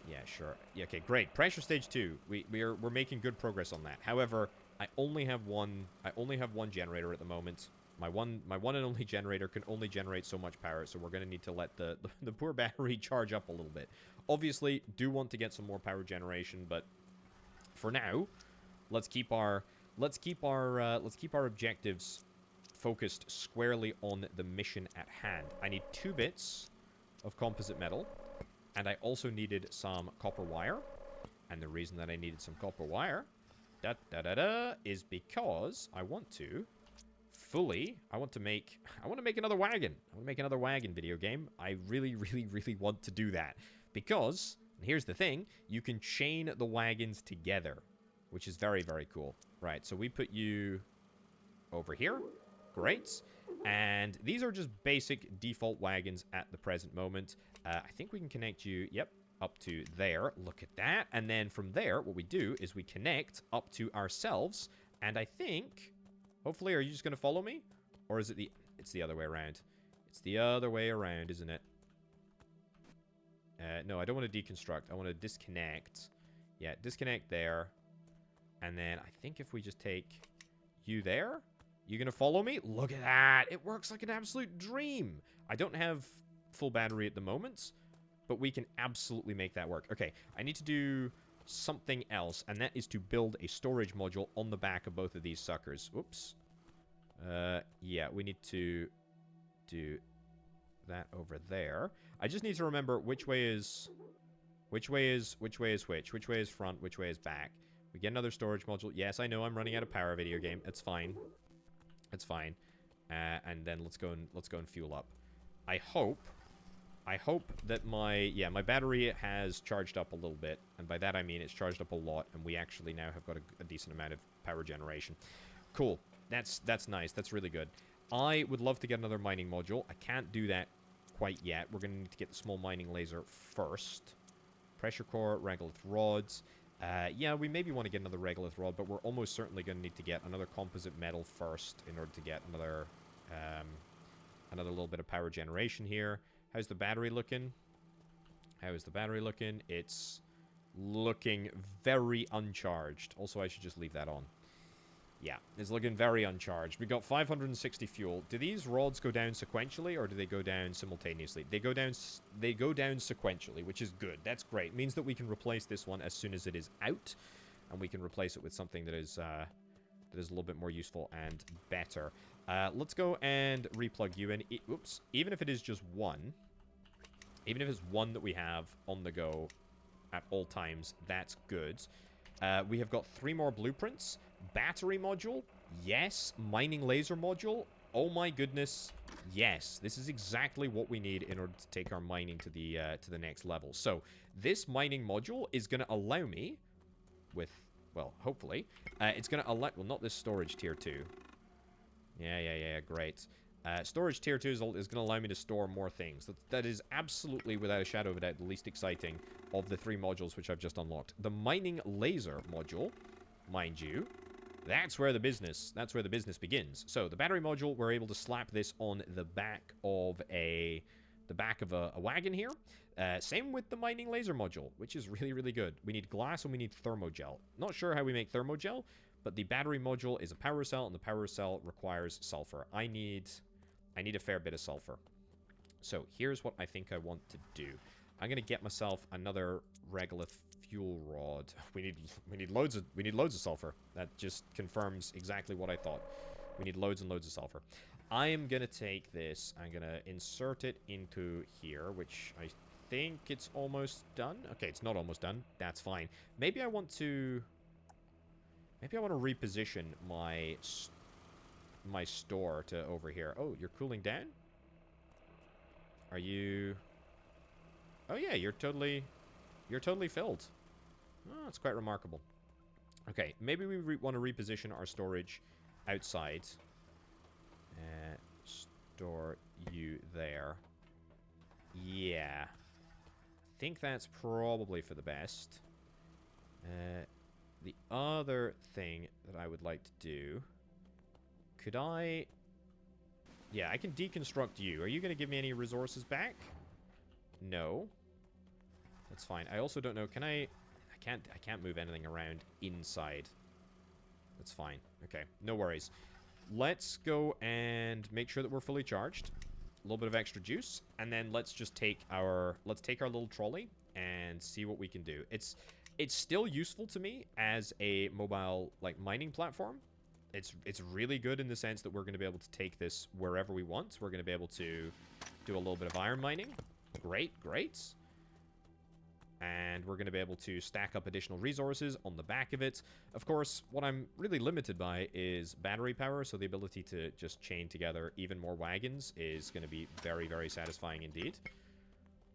Yeah, sure. Yeah, okay, great. Pressure stage 2. We're making good progress on that. However, I only have one generator at the moment. My one and only generator can only generate so much power, so we're going to need to let the poor battery charge up a little bit. Obviously, do want to get some more power generation, but for now, let's keep our objectives focused squarely on the mission at hand. I need 2 bits of composite metal, and I also needed some copper wire. And the reason that I needed some copper wire, is because I want to make another wagon. I want to make another wagon video game. I really, really, really want to do that. Because, and here's the thing, you can chain the wagons together, which is very, very cool. Right, so we put you over here. Great. And these are just basic default wagons at the present moment. I think we can connect you, yep, up to there. Look at that. And then from there, what we do is we connect up to ourselves. And I think... Hopefully, are you just going to follow me? Or is it it's the other way around. It's the other way around, isn't it? No, I don't want to deconstruct. I want to disconnect. Yeah, disconnect there. And then I think if we just take you there, you going to follow me? Look at that. It works like an absolute dream. I don't have full battery at the moment, but we can absolutely make that work. Okay, I need to do something else, and that is to build a storage module on the back of both of these suckers. Oops. Yeah, we need to do that over there. I just need to remember which way is which way is which way is front, which way is back. We get another storage module. Yes, I know I'm running out of power, video game. It's fine. It's fine. And then let's go and fuel up. I hope that my battery has charged up a little bit, and by that I mean it's charged up a lot, and we actually now have got a decent amount of power generation. Cool. That's nice. That's really good. I would love to get another mining module. I can't do that quite yet. We're going to need to get the small mining laser first. Pressure core, regolith rods. Yeah, we maybe want to get another regolith rod, but we're almost certainly going to need to get another composite metal first in order to get another little bit of power generation here. How's the battery looking? How is the battery looking? It's looking very uncharged. Also, I should just leave that on. Yeah, it's looking very uncharged. We got 560 fuel. Do these rods go down sequentially, or do they go down simultaneously? They go down sequentially, which is good. That's great. It means that we can replace this one as soon as it is out, and we can replace it with something that is a little bit more useful and better. Let's go and replug you in. Oops. Even if it is just one, even if it's one that we have on the go at all times, that's good. We have got 3 more blueprints. Battery module, yes. Mining laser module, oh my goodness, yes. This is exactly what we need in order to take our mining to the next level. So this mining module is going to allow me, with, well, hopefully, it's going to allow, well, not this storage tier 2. Yeah, great. Storage tier 2 is going to allow me to store more things. That is absolutely, without a shadow of a doubt, the least exciting of the 3 modules which I've just unlocked. The mining laser module, mind you, that's where the business begins. So the battery module, we're able to slap this on the back of a wagon here. Same with the mining laser module, which is really, really good. We need glass and we need thermogel. Not sure how we make thermogel, but the battery module is a power cell, and the power cell requires sulfur. I need a fair bit of sulfur. So here's what I think I want to do. I'm gonna get myself another regolith fuel rod. We need loads of sulfur. That just confirms exactly what I thought. We need loads and loads of sulfur. I am gonna take this. I'm gonna insert it into here, which I think it's almost done. Okay, it's not almost done. That's fine. Maybe I want to reposition my store to over here. Oh, you're cooling down? Are you? Oh yeah, you're totally filled. Oh, that's quite remarkable. Okay, maybe we want to reposition our storage outside. Store you there. Yeah. I think that's probably for the best. The other thing that I would like to do... Could I... Yeah, I can deconstruct you. Are you going to give me any resources back? No. That's fine. I also don't know, can I can't move anything around inside. That's fine. Okay, no worries. Let's go and make sure that we're fully charged. A little bit of extra juice, and then let's just take our little trolley and see what we can do. It's still useful to me as a mobile mining platform. It's really good in the sense that we're going to be able to take this wherever we want. We're going to be able to do a little bit of iron mining. Great. And we're going to be able to stack up additional resources on the back of it. Of course, what I'm really limited by is battery power, so the ability to just chain together even more wagons is going to be very, very satisfying indeed.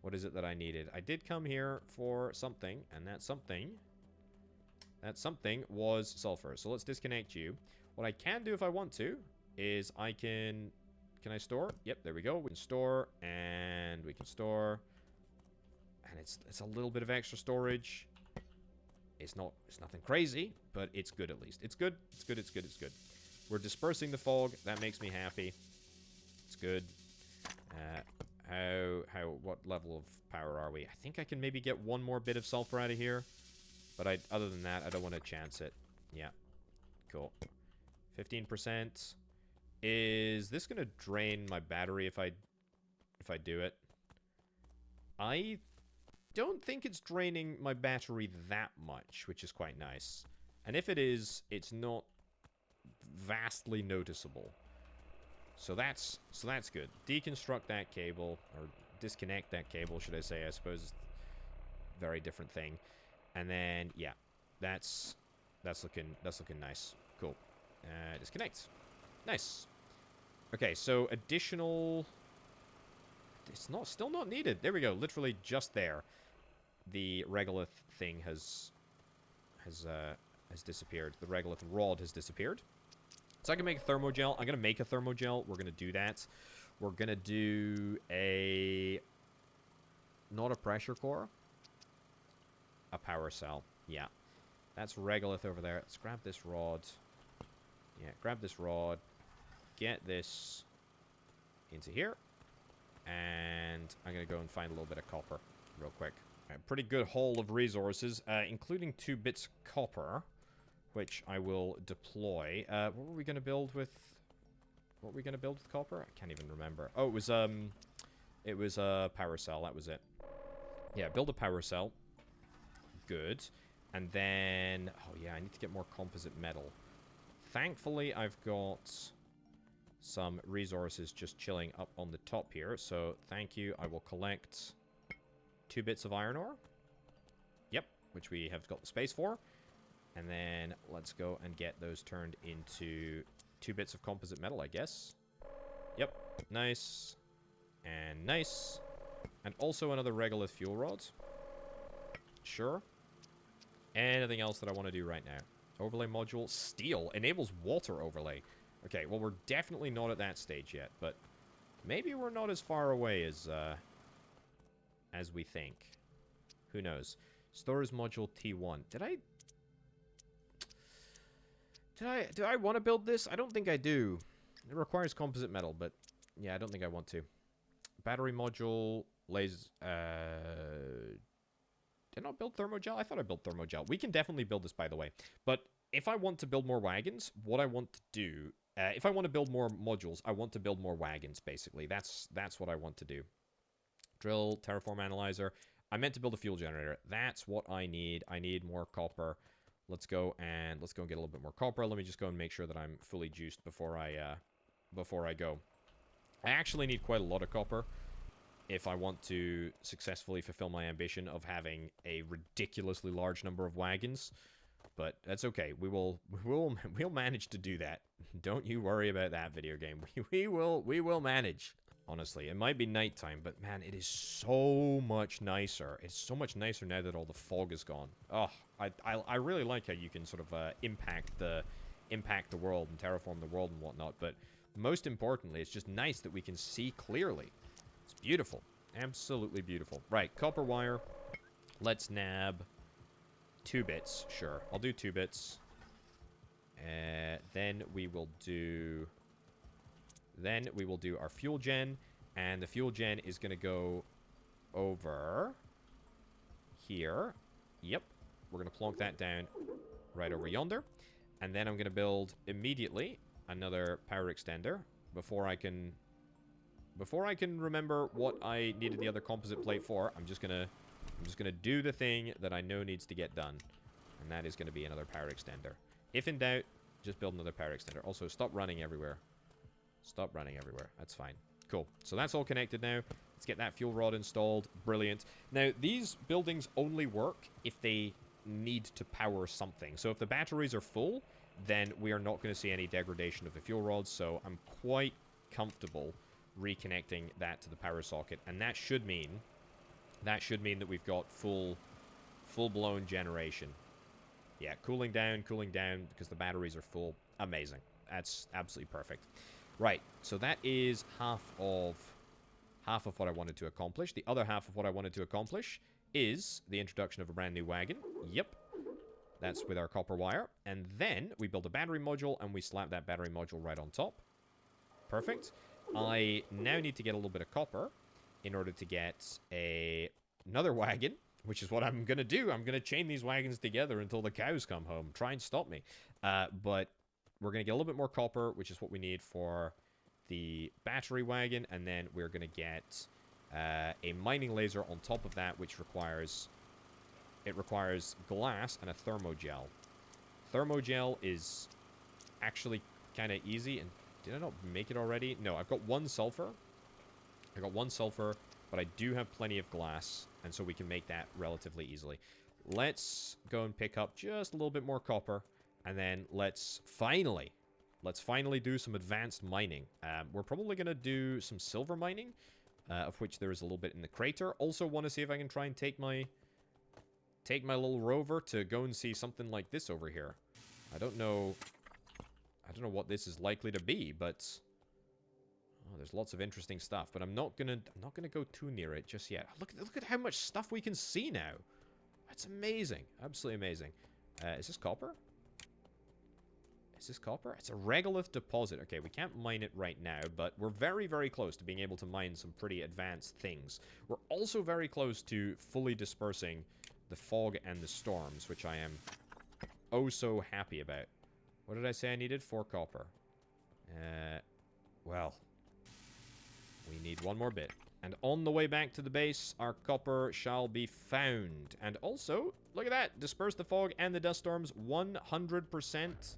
What is it that I needed? I did come here for something, and that something was sulfur. So let's disconnect you. What I can do if I want to is I can... Can I store? Yep, there we go. We can store, and we can store... And it's a little bit of extra storage. It's nothing crazy, but it's good at least. It's good. We're dispersing the fog. That makes me happy. It's good. What level of power are we? I think I can maybe get one more bit of sulfur out of here. But other than that, I don't want to chance it. Yeah. Cool. 15%. Is this going to drain my battery if I do it? I don't think it's draining my battery that much, which is quite nice. And if it is, it's not vastly noticeable. So that's good. Deconstruct that cable, or disconnect that cable, should I say? I suppose it's a very different thing. And then yeah, that's looking nice. Cool. Disconnect. Nice. Okay, so additional... It's still not needed. There we go. Literally just there. The regolith thing has disappeared. The regolith rod has disappeared. So I can make a thermogel. I'm going to make a thermogel. We're going to do that. We're going to do a... Not a pressure core. A power cell. Yeah. That's regolith over there. Let's grab this rod. Yeah, grab this rod. Get this into here. And I'm going to go and find a little bit of copper real quick. A pretty good haul of resources, including 2 bits of copper, which I will deploy. What were we going to build with... What were we going to build with copper? I can't even remember. Oh, it was a power cell. That was it. Yeah, build a power cell. Good. And then... Oh, yeah, I need to get more composite metal. Thankfully, I've got some resources just chilling up on the top here. So, thank you. I will collect 2 bits of iron ore. Yep, which we have got the space for. And then let's go and get those turned into 2 bits of composite metal, I guess. Yep, nice. And nice. And also another regolith fuel rod. Sure. Anything else that I want to do right now? Overlay module. Steel. Enables water overlay. Okay, well, we're definitely not at that stage yet, but maybe we're not as far away as we think. Who knows? Storage module T1. Do I want to build this? I don't think I do. It requires composite metal, but yeah, I don't think I want to. Battery module lays... Did I not build thermogel? I thought I built thermogel. We can definitely build this, by the way. But if I want to build more wagons, what I want to do... if I want to build more modules, I want to build more wagons, basically. That's what I want to do. Drill, terraform analyzer. I meant to build a fuel generator. That's what I need. I need more copper. Let's go and get a little bit more copper. Let me just go and make sure that I'm fully juiced before I go. I actually need quite a lot of copper if I want to successfully fulfill my ambition of having a ridiculously large number of wagons. But that's okay. We'll manage to do that. Don't you worry about that, video game. We will manage. Honestly, it might be nighttime, but man, it is so much nicer. It's so much nicer now that all the fog is gone. Oh, I really like how you can sort of impact the world and terraform the world and whatnot. But most importantly, it's just nice that we can see clearly. It's beautiful, absolutely beautiful. Right, copper wire. Let's nab 2 bits. Sure, I'll do 2 bits. Then we will do our fuel gen, and the fuel gen is going to go over here. Yep, we're going to plonk that down right over yonder. And then I'm going to build immediately another power extender before I can remember what I needed the other composite plate for. I'm just going to do the thing that I know needs to get done, and that is going to be another power extender. If in doubt, just build another power extender. Also, stop running everywhere. Stop running everywhere. That's fine. Cool. So that's all connected now. Let's get that fuel rod installed. Brilliant. Now, these buildings only work if they need to power something. So if the batteries are full, then we are not going to see any degradation of the fuel rods. So I'm quite comfortable reconnecting that to the power socket. And that should mean that we've got full-blown generation. Yeah, cooling down because the batteries are full. Amazing. That's absolutely perfect. Right, so that is half of what I wanted to accomplish. The other half of what I wanted to accomplish is the introduction of a brand new wagon. Yep, that's with our copper wire. And then we build a battery module, and we slap that battery module right on top. Perfect. I now need to get a little bit of copper in order to get another wagon, which is what I'm going to do. I'm going to chain these wagons together until the cows come home. Try and stop me. But we're going to get a little bit more copper, which is what we need for the battery wagon. And then we're going to get a mining laser on top of that, which requires glass and a thermogel. Thermogel is actually kind of easy. And did I not make it already? No, I've got 1 sulfur. But I do have plenty of glass, and so we can make that relatively easily. Let's go and pick up just a little bit more copper, and then let's finally Let's finally do some advanced mining. We're probably going to do some silver mining, of which there is a little bit in the crater. Also want to see if I can try and take my little rover to go and see something like this over here. I don't know what this is likely to be, but oh, there's lots of interesting stuff. But I'm not gonna go too near it just yet. Look at how much stuff we can see now. That's amazing, absolutely amazing. Is this copper? Is this copper? It's a regolith deposit. Okay, we can't mine it right now, but we're very, very close to being able to mine some pretty advanced things. We're also very close to fully dispersing the fog and the storms, which I am oh so happy about. What did I say I needed? 4 copper. Well, we need 1 more bit. And on the way back to the base, our copper shall be found. And also, look at that. Disperse the fog and the dust storms 100%.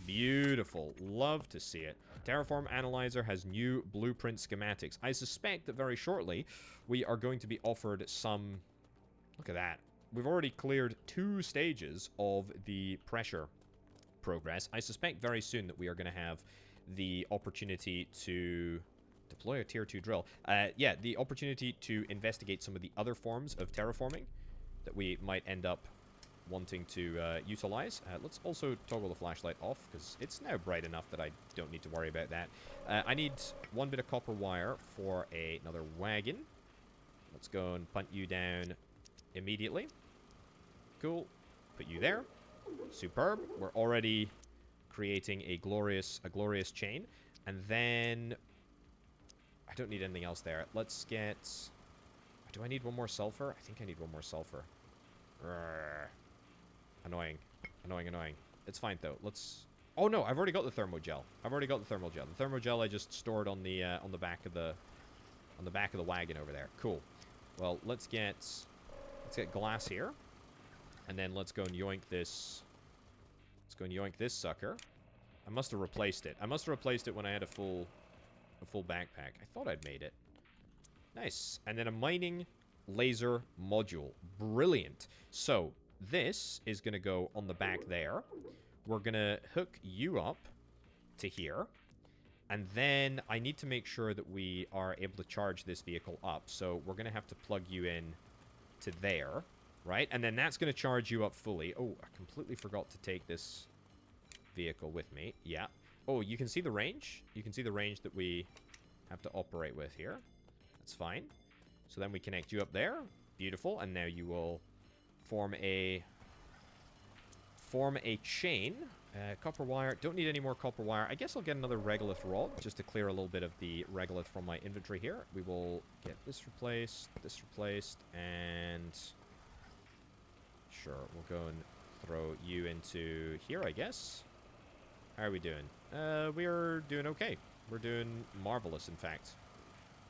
Beautiful. Love to see it. Terraform Analyzer has new blueprint schematics. I suspect that very shortly, we are going to be offered some... Look at that. We've already cleared 2 stages of the pressure progress. I suspect very soon that we are going to have the opportunity to... Deploy a tier 2 drill. Yeah, the opportunity to investigate some of the other forms of terraforming that we might end up wanting to utilize. Let's also toggle the flashlight off, because it's now bright enough that I don't need to worry about that. I need 1 bit of copper wire for another wagon. Let's go and punt you down immediately. Cool. Put you there. Superb. We're already creating a glorious chain. And then... I don't need anything else there. Let's get... Do I need 1 more sulfur? I think I need 1 more sulfur. Urgh. Annoying. Annoying. It's fine, though. Let's... Oh, no. I've already got the thermogel. The thermogel I just stored on the back of the... On the back of the wagon over there. Cool. Well, let's get glass here. And then let's go and yoink this... Let's go and yoink this sucker. I must have replaced it. I must have replaced it when I had a full backpack. I thought I'd made it. Nice. And then a mining laser module. Brilliant. So, this is going to go on the back there. We're going to hook you up to here. And then I need to make sure that we are able to charge this vehicle up. So, we're going to have to plug you in to there. Right? And then that's going to charge you up fully. Oh, I completely forgot to take this vehicle with me. Yeah. Oh, you can see the range? You can see the range that we have to operate with here. That's fine. So then we connect you up there. Beautiful. And now you will form a chain. Copper wire. Don't need any more copper wire. I guess I'll get another regolith rod just to clear a little bit of the regolith from my inventory here. We will get this replaced, and... Sure, we'll go and throw you into here, I guess. How are we doing? We're doing okay. We're doing marvelous, in fact.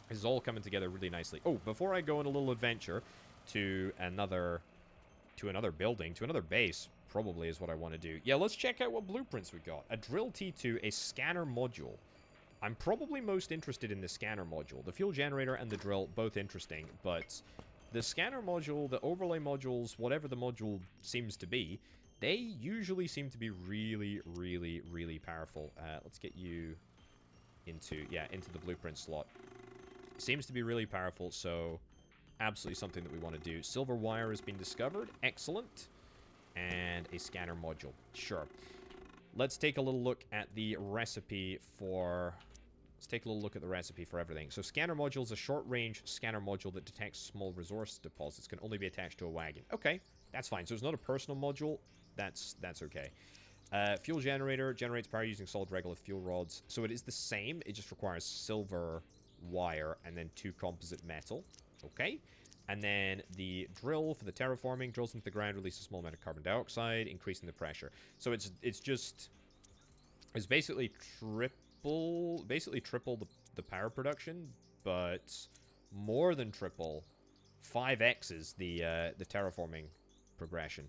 This is all coming together really nicely. Oh, before I go on a little adventure to another building, to another base, probably is what I want to do. Yeah, let's check out what blueprints we got. A drill T2, a scanner module. I'm probably most interested in the scanner module. The fuel generator and the drill, both interesting, but the scanner module, the overlay modules, whatever the module seems to be, they usually seem to be really, really, really powerful. Let's get you into the blueprint slot. Seems to be really powerful, so absolutely something that we want to do. Silver wire has been discovered. Excellent. And a scanner module. Sure. Let's take a little look at the recipe for... Let's take a little look at the recipe for everything. So scanner module is a short-range scanner module that detects small resource deposits. Can only be attached to a wagon. Okay, that's fine. So it's not a personal module. That's okay. Fuel generator generates power using solid regolith fuel rods. So it is the same. It just requires silver wire and then 2 composite metal. Okay. And then the drill for the terraforming drills into the ground, releases a small amount of carbon dioxide, increasing the pressure. So it's basically triple the power production, but more than triple, 5x's the terraforming progression.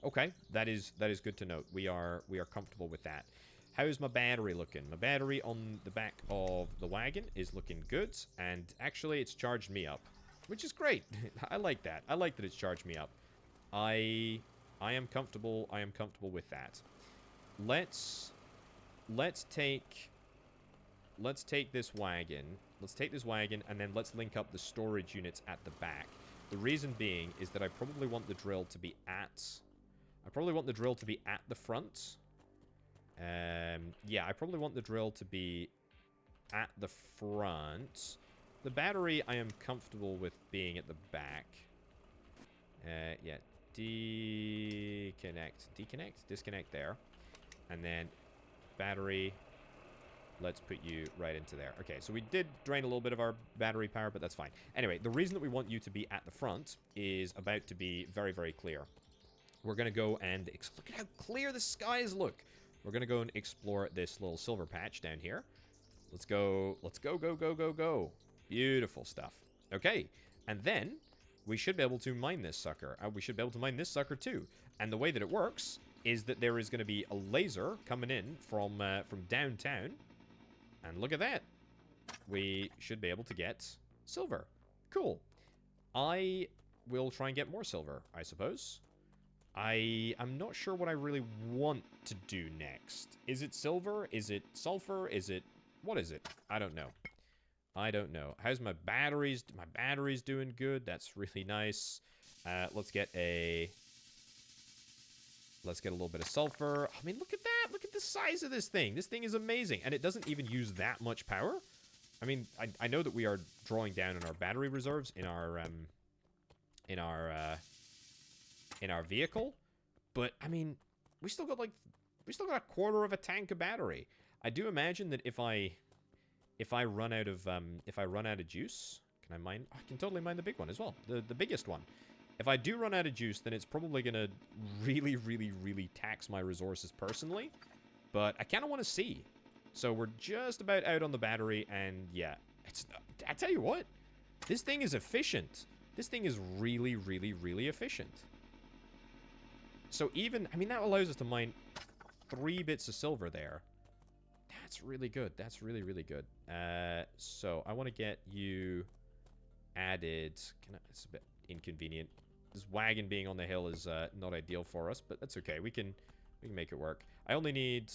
Okay, that is good to note. We are comfortable with that. How's my battery looking? My battery on the back of the wagon is looking good, and actually it's charged me up, which is great. I like that. I like that it's charged me up. I am comfortable. I am comfortable with that. Let's let's take this wagon. Let's take this wagon, and then let's link up the storage units at the back. The reason being is that I probably want the drill to be at... the front. Yeah, I probably want the drill to be at the front. The battery, I am comfortable with being at the back. Yeah, disconnect there. And then battery, let's put you right into there. Okay, so we did drain a little bit of our battery power, but that's fine. Anyway, the reason that we want you to be at the front is about to be very, very clear. We're going to go and... look at how clear the skies look. We're going to go and explore this little silver patch down here. Let's go. Let's go, go, go, go, go. Beautiful stuff. Okay, and then we should be able to mine this sucker. We should be able to mine this sucker too. And the way that it works is that there is going to be a laser coming in from downtown. And look at that. We should be able to get silver. Cool. I will try and get more silver, I suppose. I'm not sure what I really want to do next. Is it silver? Is it sulfur? Is it... what is it? I don't know. I don't know. How's my batteries? My battery's doing good. That's really nice. Let's get a little bit of sulfur. I mean, look at that. Look at the size of this thing. This thing is amazing. And it doesn't even use that much power. I mean, I know that we are drawing down on our battery reserves in our vehicle, but I mean, we still got a quarter of a tank of battery. I do imagine that if I run out of juice, can I mine? I can totally mine the big one as well, the biggest one. If I do run out of juice, then it's probably gonna really, really, really tax my resources personally. But I kind of want to see. So we're just about out on the battery, and yeah, I tell you what, this thing is efficient. This thing is really, really, really efficient. So even, I mean, that allows us to mine 3 bits of silver there. That's really good. That's really, really good. So I want to get you added. It's a bit inconvenient. This wagon being on the hill is not ideal for us, but that's okay. We can make it work. I only need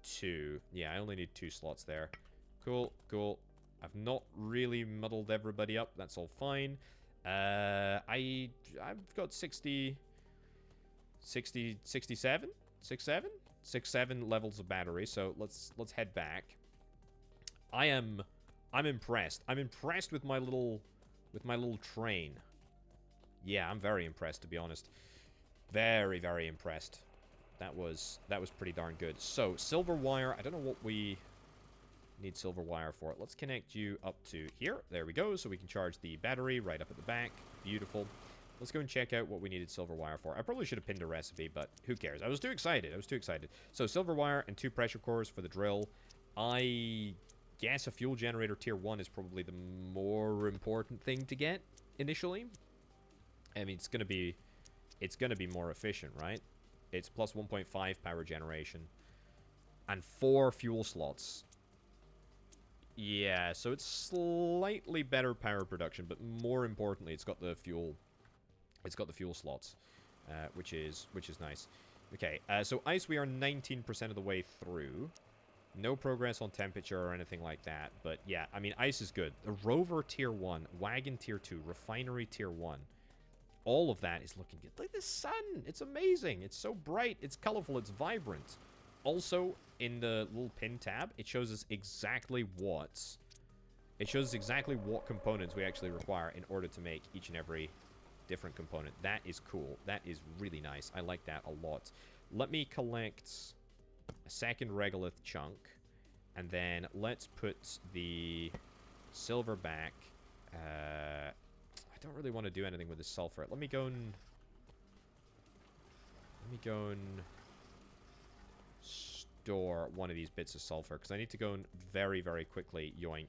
2. Yeah, I only need 2 slots there. Cool, cool. I've not really muddled everybody up. That's all fine. I've got 67? 67 levels of battery, so let's head back. I'm impressed. I'm impressed with my little train. Yeah, I'm very impressed, to be honest. Very, very impressed. That was pretty darn good. So, silver wire. I don't know what we need silver wire for. Let's connect you up to here. There we go. So we can charge the battery right up at the back. Beautiful. Let's go and check out what we needed silver wire for. I probably should have pinned a recipe, but who cares? I was too excited. I was too excited. So, silver wire and 2 pressure cores for the drill. I guess a fuel generator tier 1 is probably the more important thing to get initially. I mean, it's gonna be more efficient, right? It's plus 1.5 power generation and 4 fuel slots. Yeah, so it's slightly better power production, but more importantly, it's got the fuel slots, which is nice. Okay, so ice, we are 19% of the way through. No progress on temperature or anything like that, but yeah, I mean, ice is good. The rover tier 1, wagon tier 2, refinery tier 1. All of that is looking good. Look at the sun. It's amazing. It's so bright. It's colorful. It's vibrant. Also, in the little pin tab, it shows us exactly what components we actually require in order to make each and every different component. That is cool. That is really nice. I like that a lot. Let me collect a second regolith chunk, and then let's put the silver back. I don't really want to do anything with the sulfur. Let me go and store one of these bits of sulfur, because I need to go and very, very quickly yoink.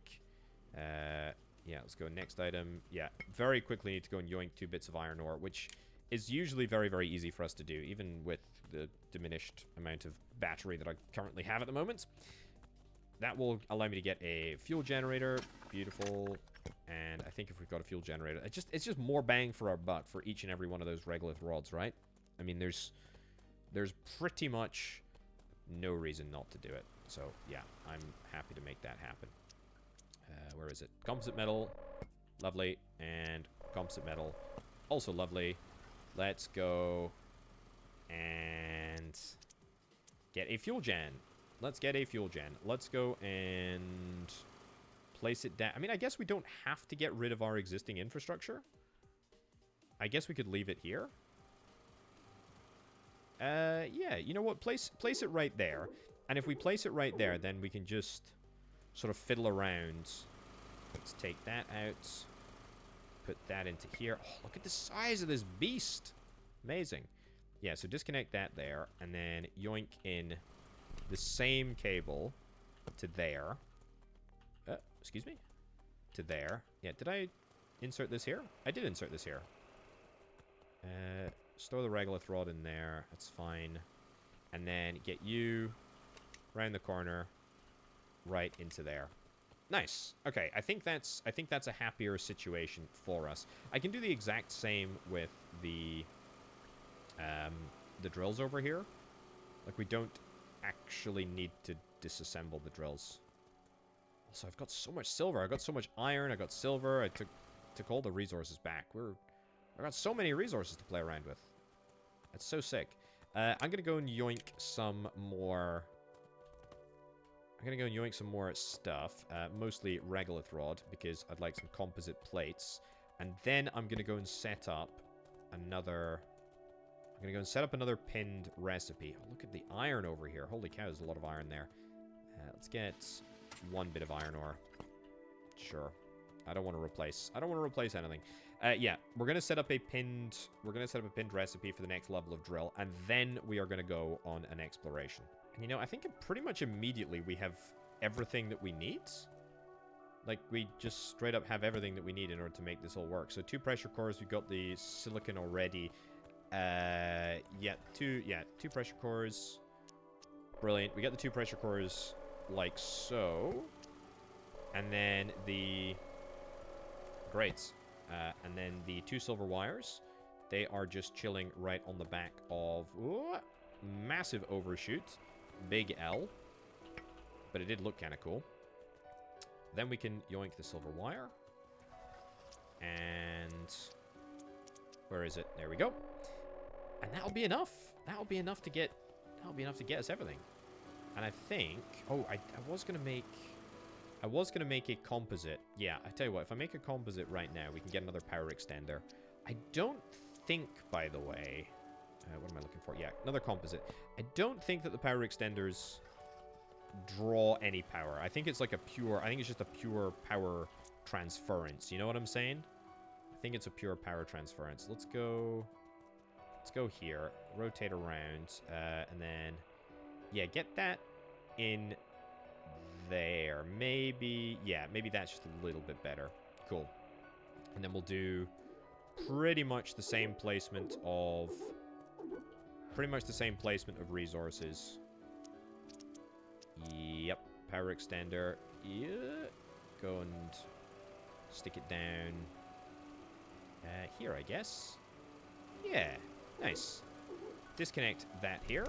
Yeah, let's go next item. Yeah, very quickly need to go and yoink 2 bits of iron ore, which is usually very, very easy for us to do, even with the diminished amount of battery that I currently have at the moment. That will allow me to get a fuel generator. Beautiful. And I think if we've got a fuel generator, it's just more bang for our buck for each and every one of those regolith rods, right? I mean, there's pretty much no reason not to do it. So, yeah, I'm happy to make that happen. Where is it? Composite metal. Lovely. And composite metal. Also lovely. Let's go and get a fuel gen. Let's get a fuel gen. Let's go and place it down. I mean, I guess we don't have to get rid of our existing infrastructure. I guess we could leave it here. Yeah, you know what? Place it right there. And if we place it right there, then we can just sort of fiddle around. Let's take that out. Put that into here. Oh, look at the size of this beast. Amazing. Yeah, so disconnect that there. And then yoink in the same cable to there. Excuse me? To there. Yeah, did I insert this here? I did insert this here. Store the regolith rod in there. That's fine. And then get you around the corner right into there. Nice. Okay, I think that's a happier situation for us. I can do the exact same with the drills over here. Like, we don't actually need to disassemble the drills. Also, I've got so much silver. I've got so much iron. I got silver. I took all the resources back. I got so many resources to play around with. That's so sick. I'm gonna go and yoink some more. I'm gonna go and yoink some more stuff. Mostly regolith rod, because I'd like some composite plates. And then I'm gonna go and set up another. I'm gonna go and set up another pinned recipe. Oh, look at the iron over here. Holy cow, there's a lot of iron there. Let's get one bit of iron ore. Sure. I don't want to replace anything. Yeah, we're gonna set up a pinned recipe for the next level of drill, and then we are gonna go on an exploration. And you know, I think pretty much immediately we have everything that we need. Like, we just straight up have everything that we need in order to make this all work. So 2 pressure cores, we've got the silicon already. Yeah, two pressure cores. Brilliant. We got the 2 pressure cores like so. And then the great. And then the 2 silver wires, they are just chilling right on the back of massive overshoot, big L, but it did look kind of cool. Then we can yoink the silver wire, and where is it? There we go. And that'll be enough. That'll be enough to get us everything. And I think, oh, I was gonna make a composite. Yeah, I tell you what, if I make a composite right now, we can get another power extender. I don't think, by the way... what am I looking for? Yeah, another composite. I don't think that the power extenders draw any power. I think it's like I think it's just a pure power transference. You know what I'm saying? I think it's a pure power transference. Let's go here. Rotate around. And then... Yeah, get that in... there. Maybe, yeah, maybe that's just a little bit better. Cool. And then we'll do pretty much the same placement of resources. Yep. Power extender. Yeah. Go and stick it down here, I guess. Yeah. Nice. Disconnect that here.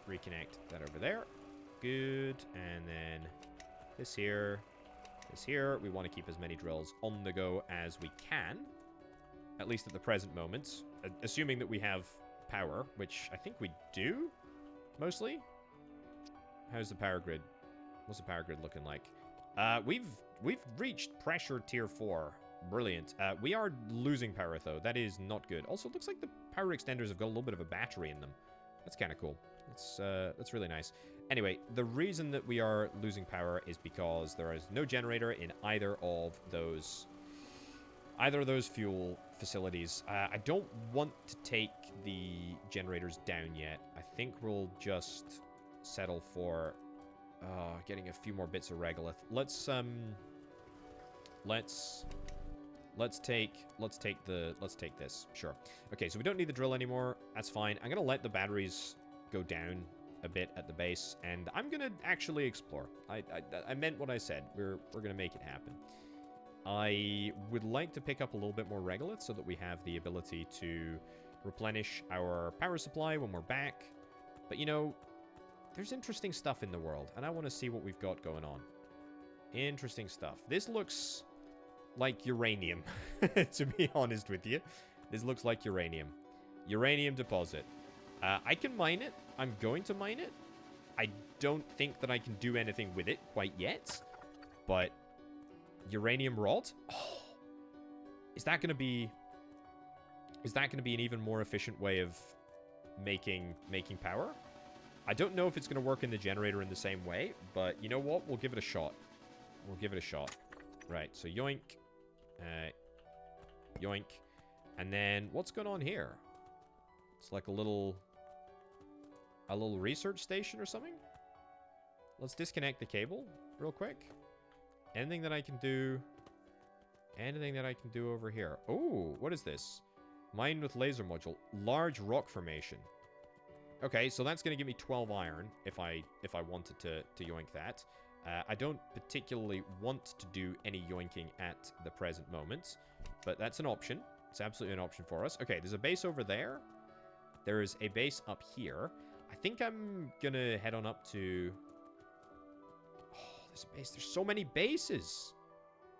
Reconnect that over there. Good. And then this here. We want to keep as many drills on the go as we can. At least at the present moment. Assuming that we have power, which I think we do, mostly. How's the power grid? What's the power grid looking like? We've reached pressure tier 4. Brilliant. We are losing power, though. That is not good. Also, it looks like the power extenders have got a little bit of a battery in them. That's kind of cool. That's really nice. Anyway, the reason that we are losing power is because there is no generator in either of those fuel facilities. I don't want to take the generators down yet. I think we'll just settle for getting a few more bits of regolith. Let's take this. Sure. Okay, so we don't need the drill anymore. That's fine. I'm gonna let the batteries go down a bit at the base, and I'm gonna actually explore. I meant what I said. We're gonna make it happen. I would like to pick up a little bit more regolith so that we have the ability to replenish our power supply when we're back. But you know, There's interesting stuff in the world, and I want to see what we've got going on. Interesting stuff. This looks like uranium, to be honest with you. This looks like uranium. Uranium deposit. I can mine it. I'm going to mine it. I don't think that I can do anything with it quite yet. But uranium rod? Oh, is that going to be... Is that going to be an even more efficient way of making power? I don't know if it's going to work in the generator in the same way, but you know what? We'll give it a shot. We'll give it a shot. Right, so yoink. Yoink. And then, what's going on here? It's like a little research station or something? Let's disconnect the cable real quick. Anything that I can do... Anything that I can do over here? Oh, what is this? Mine with laser module. Large rock formation. Okay, so that's going to give me 12 iron if I wanted to yoink that. I don't particularly want to do any yoinking at the present moment, but that's an option. It's absolutely an option for us. Okay, there's a base over there. There is a base up here. I think I'm going to head on up to... Oh, there's a base. There's so many bases.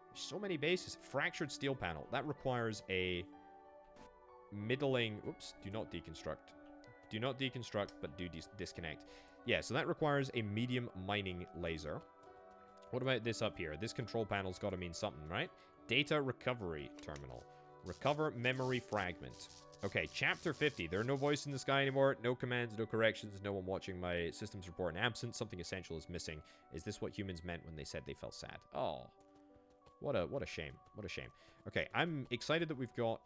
There's so many bases. Fractured steel panel. That requires a middling... Oops, do not deconstruct. Do not deconstruct, but do disconnect. Yeah, so that requires a medium mining laser. What about this up here? This control panel's got to mean something, right? Data recovery terminal. Recover memory fragment. Okay, chapter 50. There are no voices in the sky anymore. No commands, no corrections. No one watching my systems report in absence. Something essential is missing. Is this what humans meant when they said they felt sad? Oh, what a shame. What a shame. Okay, I'm excited that we've got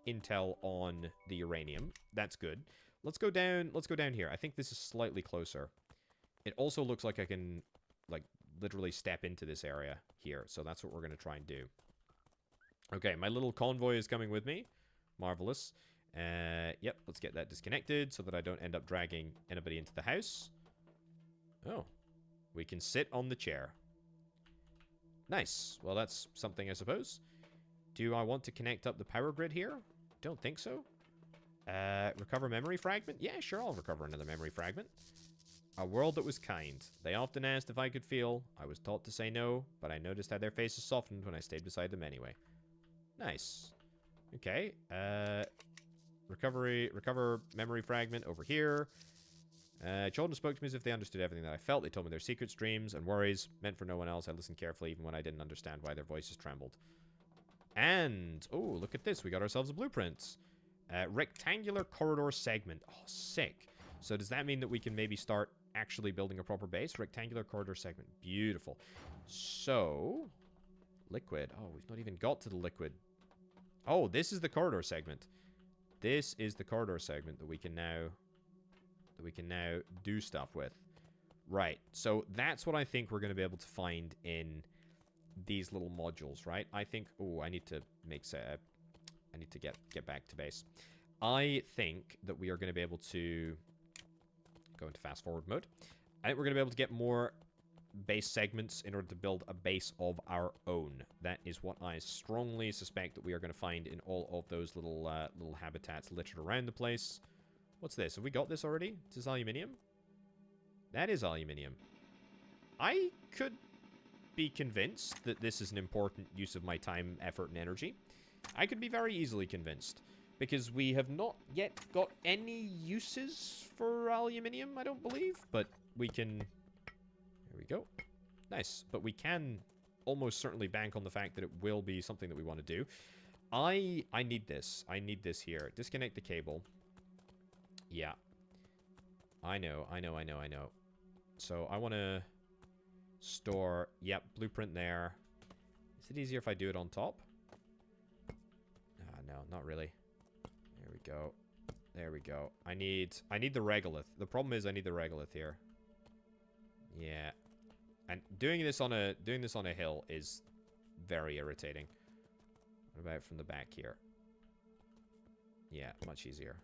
intel on the uranium. That's good. Let's go down here. I think this is slightly closer. It also looks like I can, like, literally step into this area here. So that's what we're going to try and do. Okay, my little convoy is coming with me. Marvelous. Yep, let's get that disconnected so that I don't end up dragging anybody into the house. Oh, we can sit on the chair. Nice. Well, that's something, I suppose. Do I want to connect up the power grid here? Don't think so. Recover memory fragment? Yeah, sure, I'll recover another memory fragment. A world that was kind. They often asked if I could feel. I was taught to say no, but I noticed how their faces softened when I stayed beside them anyway. Nice. Okay. Recover memory fragment over here. Children spoke to me as if they understood everything that I felt. They told me their secrets, dreams, and worries meant for no one else. I listened carefully even when I didn't understand why their voices trembled. And, oh, look at this. We got ourselves a blueprint. Rectangular corridor segment. Oh, sick. So does that mean that we can maybe start actually building a proper base? Rectangular corridor segment. Beautiful. So, liquid. Oh, we've not even got to the liquid. Oh, this is the corridor segment. This is the corridor segment that we can now do stuff with. Right. So that's what I think we're going to be able to find in these little modules, right? I think... Oh, I need to make... I need to get back to base. I think that we are going to be able to go into fast forward mode. I think we're going to be able to get more base segments in order to build a base of our own. That is what I strongly suspect that we are going to find in all of those little habitats littered around the place. What's this? Have we got this already? Is this aluminium? That is aluminium. I could be convinced that this is an important use of my time, effort, and energy. I could be very easily convinced, because we have not yet got any uses for aluminium, I don't believe, but we can... There we go. Nice. But we can almost certainly bank on the fact that it will be something that we want to do. I need this. I need this here. Disconnect the cable. Yeah. I know. So I want to store... Yep, blueprint there. Is it easier if I do it on top? No, not really. There we go. There we go. I need the regolith. The problem is I need the regolith here. Yeah. And doing this on a hill is very irritating. What about from the back here? Yeah, much easier.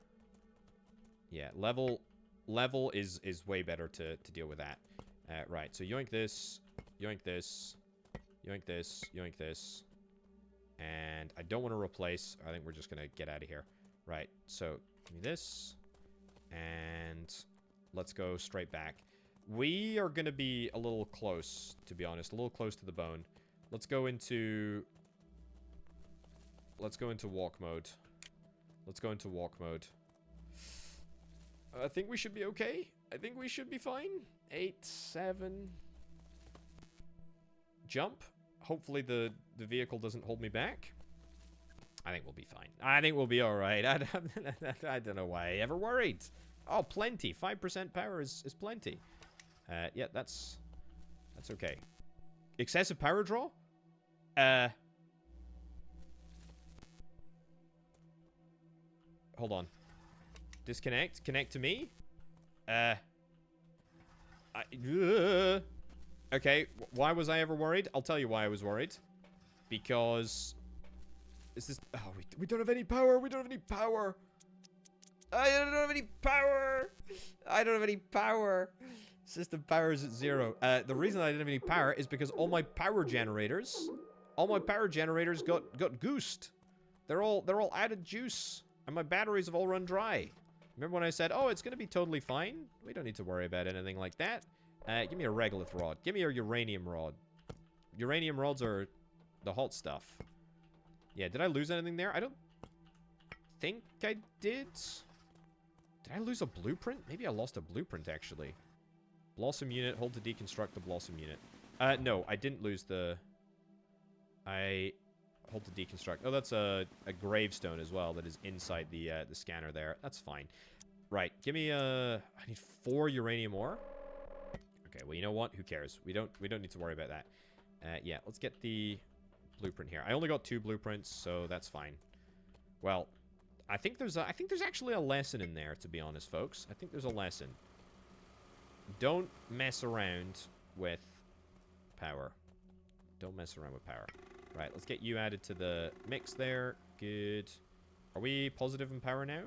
Yeah, level is way better to deal with that. Right, so yoink this, yoink this, yoink this, yoink this. And I don't want to replace. I think we're just going to get out of here. Right, so give me this. And let's go straight back. We are going to be a little close, to be honest. A little close to the bone. Let's go into... Let's go into walk mode. Let's go into walk mode. I think we should be okay. I think we should be fine. 8, 7... Jump. Hopefully the vehicle doesn't hold me back. I think we'll be fine. I think we'll be alright. I don't know why I ever worried. Oh, plenty. 5% power is plenty. Yeah, that's okay. Excessive power draw? Hold on. Disconnect. Connect to me? Okay, why was I ever worried? I'll tell you why I was worried. Because... Is this... Oh, we don't have any power. We don't have any power. I don't have any power. I don't have any power. System power is at 0. The reason I didn't have any power is because all my power generators got goosed. They're all out of juice. And my batteries have all run dry. Remember when I said, oh, it's going to be totally fine? We don't need to worry about anything like that. Give me a regolith rod. Give me a uranium rod. Uranium rods are the hot stuff. Yeah, did I lose anything there? I don't think I did. Did I lose a blueprint? Maybe I lost a blueprint, actually. Blossom unit. Hold to deconstruct the blossom unit. No, I didn't lose the... I... Hold to deconstruct. Oh, that's a gravestone as well that is inside the scanner there. That's fine. Right, give me I need 4 uranium ore. Okay, well, you know what? Who cares? We don't need to worry about that. Yeah, let's get the blueprint here. I only got 2 blueprints, so that's fine. Well, I think there's actually a lesson in there, to be honest, folks. I think there's a lesson. Don't mess around with power. Don't mess around with power. Right, let's get you added to the mix there. Good. Are we positive in power now?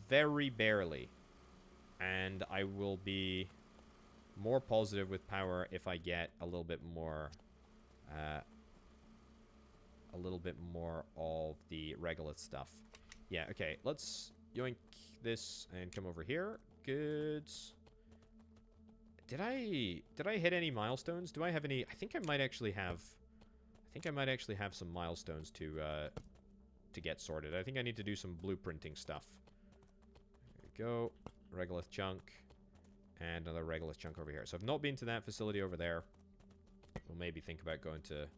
Very barely. And I will be more positive with power if I get a little bit more of the regolith stuff. Yeah, okay. Let's yoink this and come over here. Good. Did I hit any milestones? Do I have any? I think I might actually have some milestones to get sorted. I think I need to do some blueprinting stuff. There we go. Regolith chunk. And another regolith chunk over here. So I've not been to that facility over there. We'll maybe think about going to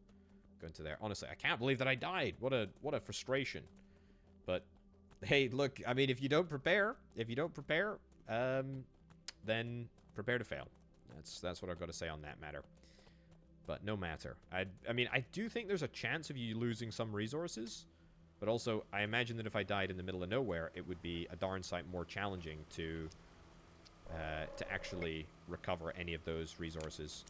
there. Honestly, I can't believe that I died. What a frustration. But hey, look, I mean, if you don't prepare, then prepare to fail. That's what I've got to say on that matter. But no matter. I mean, I do think there's a chance of you losing some resources. But also, I imagine that if I died in the middle of nowhere, it would be a darn sight more challenging to actually recover any of those resources.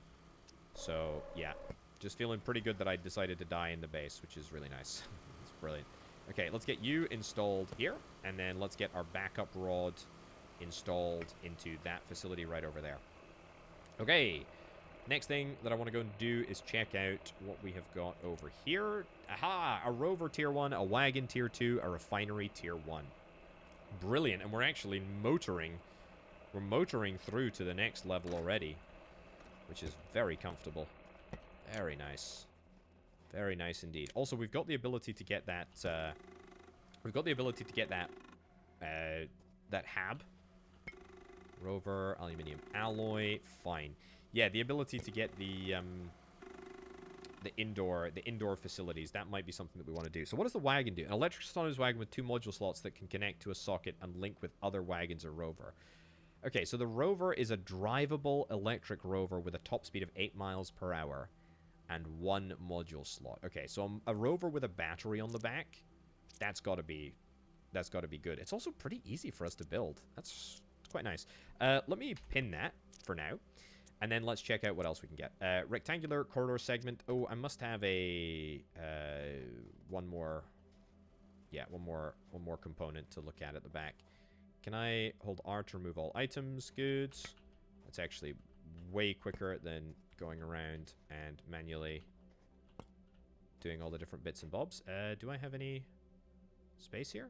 So, yeah. Just feeling pretty good that I decided to die in the base, which is really nice. It's brilliant. Okay, let's get you installed here. And then let's get our backup rod installed into that facility right over there. Okay. Next thing that I want to go and do is check out what we have got over here. Aha! A rover tier 1, a wagon tier 2, a refinery tier 1. Brilliant. And we're actually motoring. We're motoring through to the next level already, which is very comfortable. Very nice. Very nice indeed. Also, we've got the ability to get that, that hab. Rover, aluminium alloy, fine. Yeah, the ability to get the indoor facilities, that might be something that we want to do. So what does the wagon do? An electric autonomous wagon with 2 module slots that can connect to a socket and link with other wagons or rover. Okay, so the rover is a drivable electric rover with a top speed of 8 miles per hour and 1 module slot. Okay, so a rover with a battery on the back, that's got to be good. It's also pretty easy for us to build. That's quite nice. Let me pin that for now. And then let's check out what else we can get. Rectangular corridor segment. Oh, I must have a one more component to look at the back. Can I hold R to remove all items? Good. That's actually way quicker than going around and manually doing all the different bits and bobs. Do I have any space here?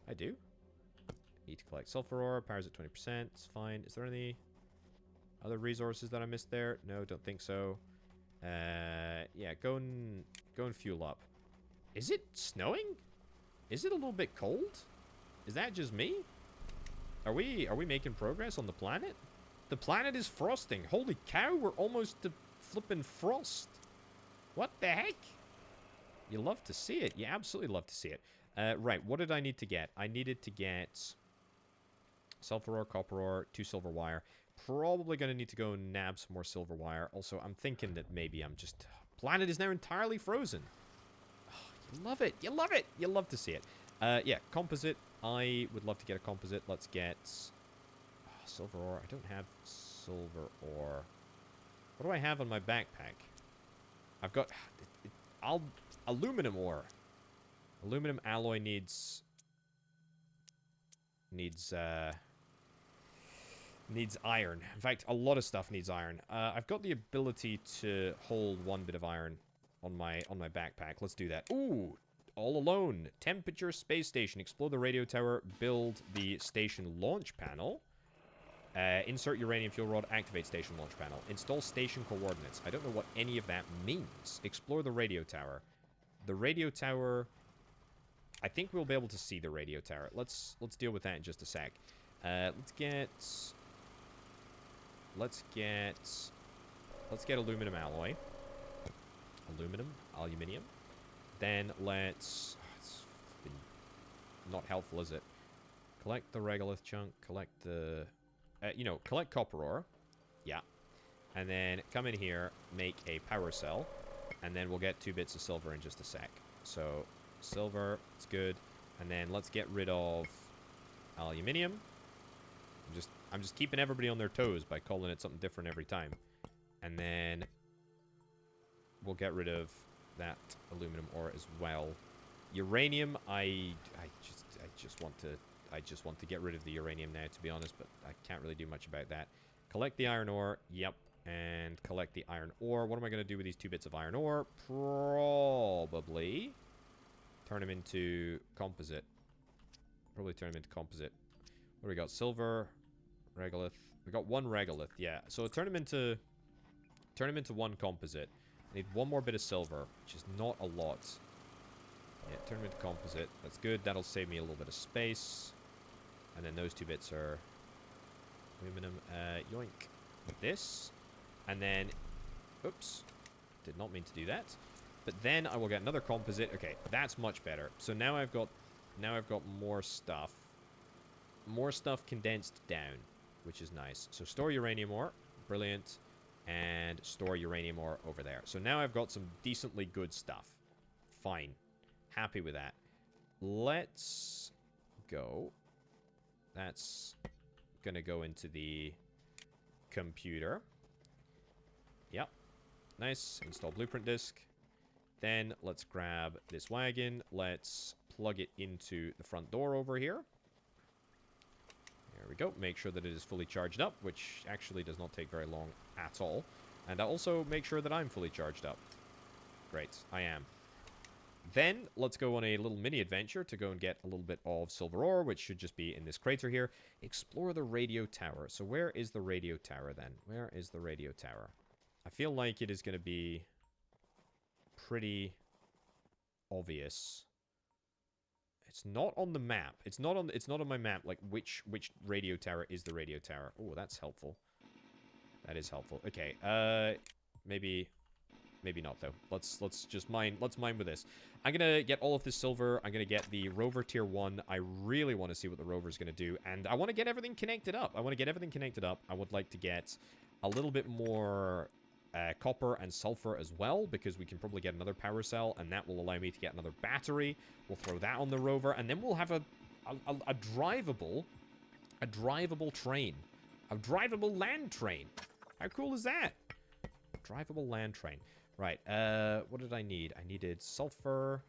I do. Need to collect sulfur ore. Power's at 20%. It's fine. Is there any... Other resources that I missed there? No, don't think so. Yeah, go and fuel up. Is it snowing? Is it a little bit cold? Is that just me? Are we making progress on the planet? The planet is frosting. Holy cow, we're almost to flipping frost. What the heck? You love to see it. You absolutely love to see it. Right, what did I need to get? I needed to get sulfur ore, copper ore, 2 silver wire. Probably going to need to go and nab some more silver wire. Also, I'm thinking that maybe I'm just... Planet is now entirely frozen. Oh, you love it. You love it. You love to see it. Yeah, composite. I would love to get a composite. Let's get... silver ore. I don't have silver ore. What do I have on my backpack? I've got... aluminum ore. Aluminum alloy needs iron. In fact, a lot of stuff needs iron. I've got the ability to hold 1 bit of iron on my backpack. Let's do that. Ooh, all alone. Temperature space station. Explore the radio tower. Build the station launch panel. Insert uranium fuel rod. Activate station launch panel. Install station coordinates. I don't know what any of that means. Explore the radio tower. The radio tower... I think we'll be able to see the radio tower. Let's deal with that in just a sec. Let's get aluminum alloy. Aluminium. Then let's... it's been not helpful, is it? Collect the regolith chunk. Collect the... collect copper ore. Yeah. And then come in here, make a power cell. And then we'll get 2 bits of silver in just a sec. So, silver, it's good. And then let's get rid of aluminium. I'm just keeping everybody on their toes by calling it something different every time. And then we'll get rid of that aluminum ore as well. Uranium, I just want to get rid of the uranium now, to be honest, but I can't really do much about that. Collect the iron ore. Yep. And collect the iron ore. What am I going to do with these 2 bits of iron ore? Probably turn them into composite. What do we got? Silver, regolith. We got 1 regolith, yeah. So turn them into 1 composite. I need 1 more bit of silver, which is not a lot. Yeah, turn them into composite. That's good. That'll save me a little bit of space. And then those 2 bits are aluminum. Yoink. This. And then, oops, did not mean to do that. But then I will get another composite. Okay, that's much better. So now I've got more stuff. More stuff condensed down, which is nice. So store uranium ore, brilliant, and store uranium ore over there. So now I've got some decently good stuff. Fine, happy with that. Let's go. That's gonna go into the computer. Yep. Nice. Install blueprint disk. Then let's grab this wagon. Let's plug it into the front door over here. There we go. Make sure that it is fully charged up, which actually does not take very long at all. And I'll also make sure that I'm fully charged up. Great. I am. Then let's go on a little mini adventure to go and get a little bit of silver ore, which should just be in this crater here. Explore the radio tower. So where is the radio tower then? Where is the radio tower? I feel like it is going to be pretty obvious. It's not on the map. It's not on my map, like which radio tower is the radio tower. Oh, that's helpful. That is helpful. Okay, maybe not though. Let's just mine. Let's mine with this. I'm gonna get all of this silver. I'm gonna get the rover tier 1. I really want to see what the rover is gonna do, and I want to get everything connected up. I would like to get a little bit more copper and sulfur as well, because we can probably get another power cell, and that will allow me to get another battery. We'll throw that on the rover, and then we'll have a drivable train, a drivable land train. How cool is that? Drivable land train. Right, what did I need? I needed sulfur.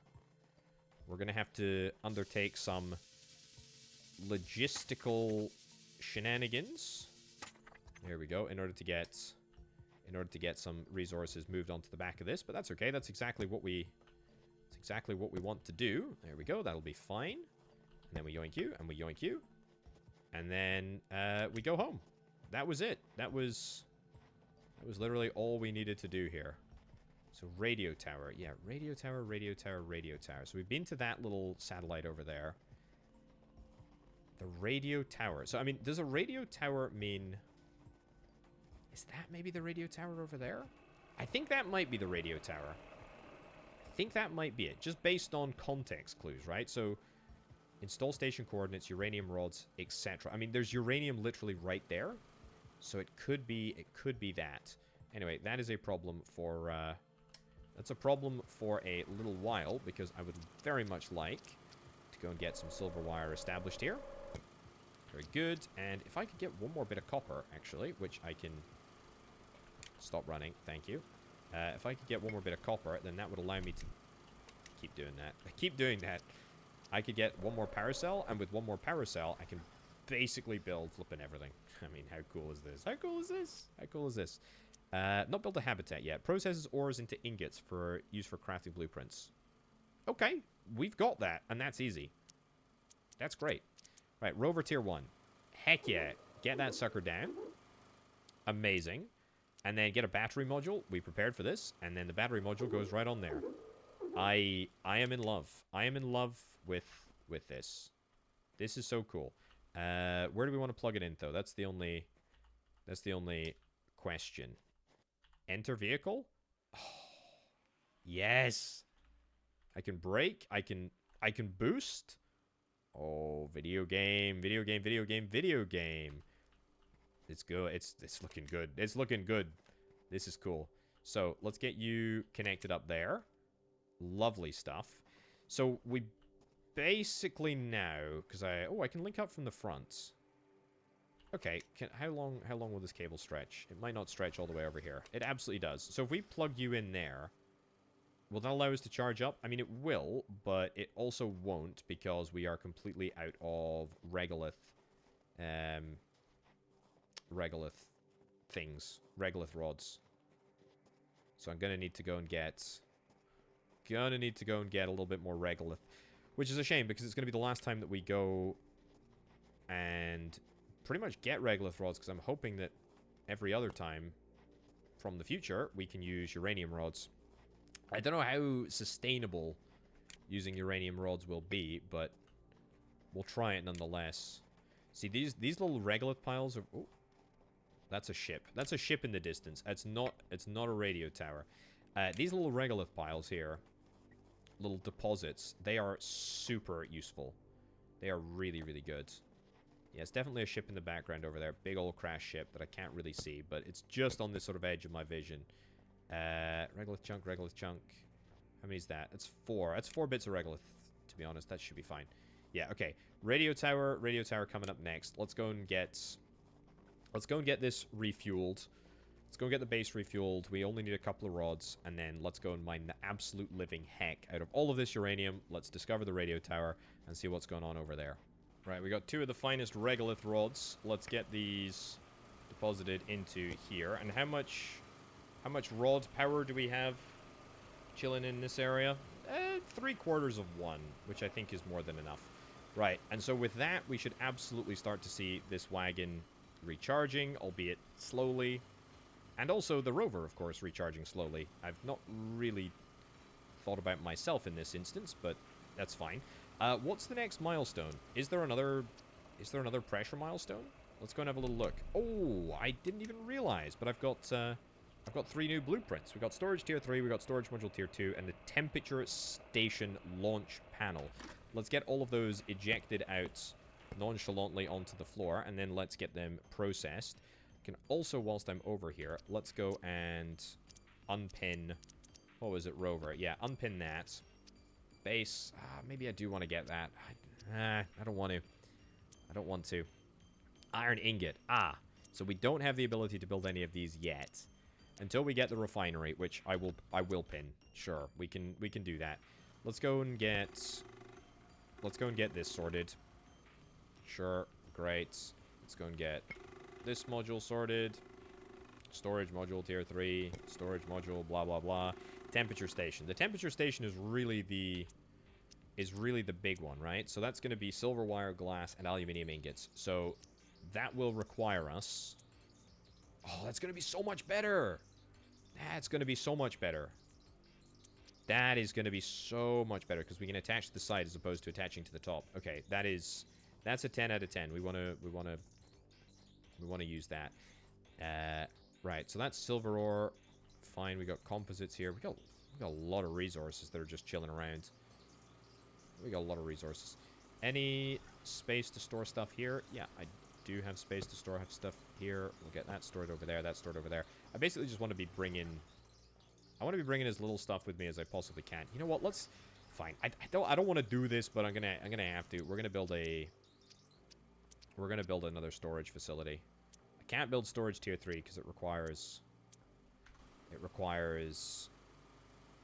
We're gonna have to undertake some logistical shenanigans. There we go, in order to get some resources moved onto the back of this, but that's okay. That's exactly what we want to do. There we go, that'll be fine. And then we yoink you, and we yoink you. And then we go home. that was it. That was literally all we needed to do here. So radio tower. Yeah, radio tower, radio tower, radio tower. So we've been to that little satellite over there. The radio tower. So, I mean, does a radio tower mean... Is that maybe the radio tower over there? I think that might be the radio tower. I think that might be it. Just based on context clues, right? So, install station coordinates, uranium rods, etc. I mean, there's uranium literally right there. So it could be that. Anyway, that is a problem for... that's a problem for a little while, because I would very much like to go and get some silver wire established here. Very good. And if I could get one more bit of copper, actually, which I can... Stop running. Thank you. If I could get one more bit of copper, then that would allow me to keep doing that. I keep doing that. I could get one more power cell, and with one more power cell, I can basically build flipping everything. I mean, how cool is this? How cool is this? How cool is this? Not built a habitat yet. Processes ores into ingots for use for crafting blueprints. Okay, we've got that, and that's easy. That's great. Right, rover tier 1. Heck yeah. Get that sucker down. Amazing. And then get a battery module. We prepared for this. And then the battery module goes right on there. I am in love. I am in love with this. This is so cool. Where do we want to plug it in, though? That's the only question. Enter vehicle? Oh, yes. I can brake. I can boost. Oh, video game, video game, video game, video game. It's good. It's looking good. It's looking good. This is cool. So, let's get you connected up there. Lovely stuff. So, we basically now... Because I can link up from the front. Okay. How long will this cable stretch? It might not stretch all the way over here. It absolutely does. So, if we plug you in there... Will that allow us to charge up? I mean, it will, but it also won't because we are completely out of regolith things. Regolith rods. So I'm going to need to go and get... a little bit more regolith. Which is a shame because it's going to be the last time that we go and pretty much get regolith rods because I'm hoping that every other time from the future we can use uranium rods. I don't know how sustainable using uranium rods will be, but we'll try it nonetheless. See, these little regolith piles are... Oh, that's a ship. That's a ship in the distance. It's not a radio tower. These little regolith piles here, little deposits, they are super useful. They are really, really good. Yeah, it's definitely a ship in the background over there. Big old crash ship that I can't really see, but it's just on this sort of edge of my vision. Regolith chunk, regolith chunk. How many is that? That's 4. That's 4 bits of regolith, to be honest. That should be fine. Yeah, okay. Radio tower coming up next. Let's go and get this refueled. Let's go and get the base refueled. We only need a couple of rods, and then let's go and mine the absolute living heck out of all of this uranium. Let's discover the radio tower and see what's going on over there. Right, we got 2 of the finest regolith rods. Let's get these deposited into here. And how much rod power do we have chilling in this area? 3/4 of 1, which I think is more than enough. Right, and so with that, we should absolutely start to see this wagon recharging, albeit slowly. And also the rover, of course, recharging slowly. I've not really thought about myself in this instance, but that's fine. What's the next milestone? Is there another pressure milestone? Let's go and have a little look. Oh, I didn't even realize, but I've got 3 new blueprints. We've got storage tier 3, we've got storage module tier 2, and the temperature station launch panel. Let's get all of those ejected out nonchalantly onto the floor, and then let's get them processed. Can also, whilst I'm over here, let's go and unpin... What was it, rover? Yeah, unpin that. Base. Maybe I do want to get that. I don't want to. I don't want to. Iron ingot. So we don't have the ability to build any of these yet. Until we get the refinery, which I will pin. Sure, we can do that. Let's go and get this sorted. Sure, great. Let's go and get this module sorted. Storage module tier 3, storage module blah blah blah. Temperature station. The temperature station is really the big one, right? So that's going to be silver wire, glass, and aluminium ingots. So that will require us Oh, that's going to be so much better. That's going to be so much better. That is going to be so much better because we can attach to the side as opposed to attaching to the top. Okay, that's a 10 out of 10. We want to use that. Right, so that's silver ore. Fine, we got composites here. We got a lot of resources that are just chilling around. We got a lot of resources. Any space to store stuff here? Yeah, I do have space to store stuff here. We'll get that stored over there, that stored over there. I basically just want to be bringing... I want to be bringing as little stuff with me as I possibly can. You know what? Let's... Fine. I don't want to do this, but I'm gonna have to. We're gonna build another storage facility. I can't build storage tier 3 because it requires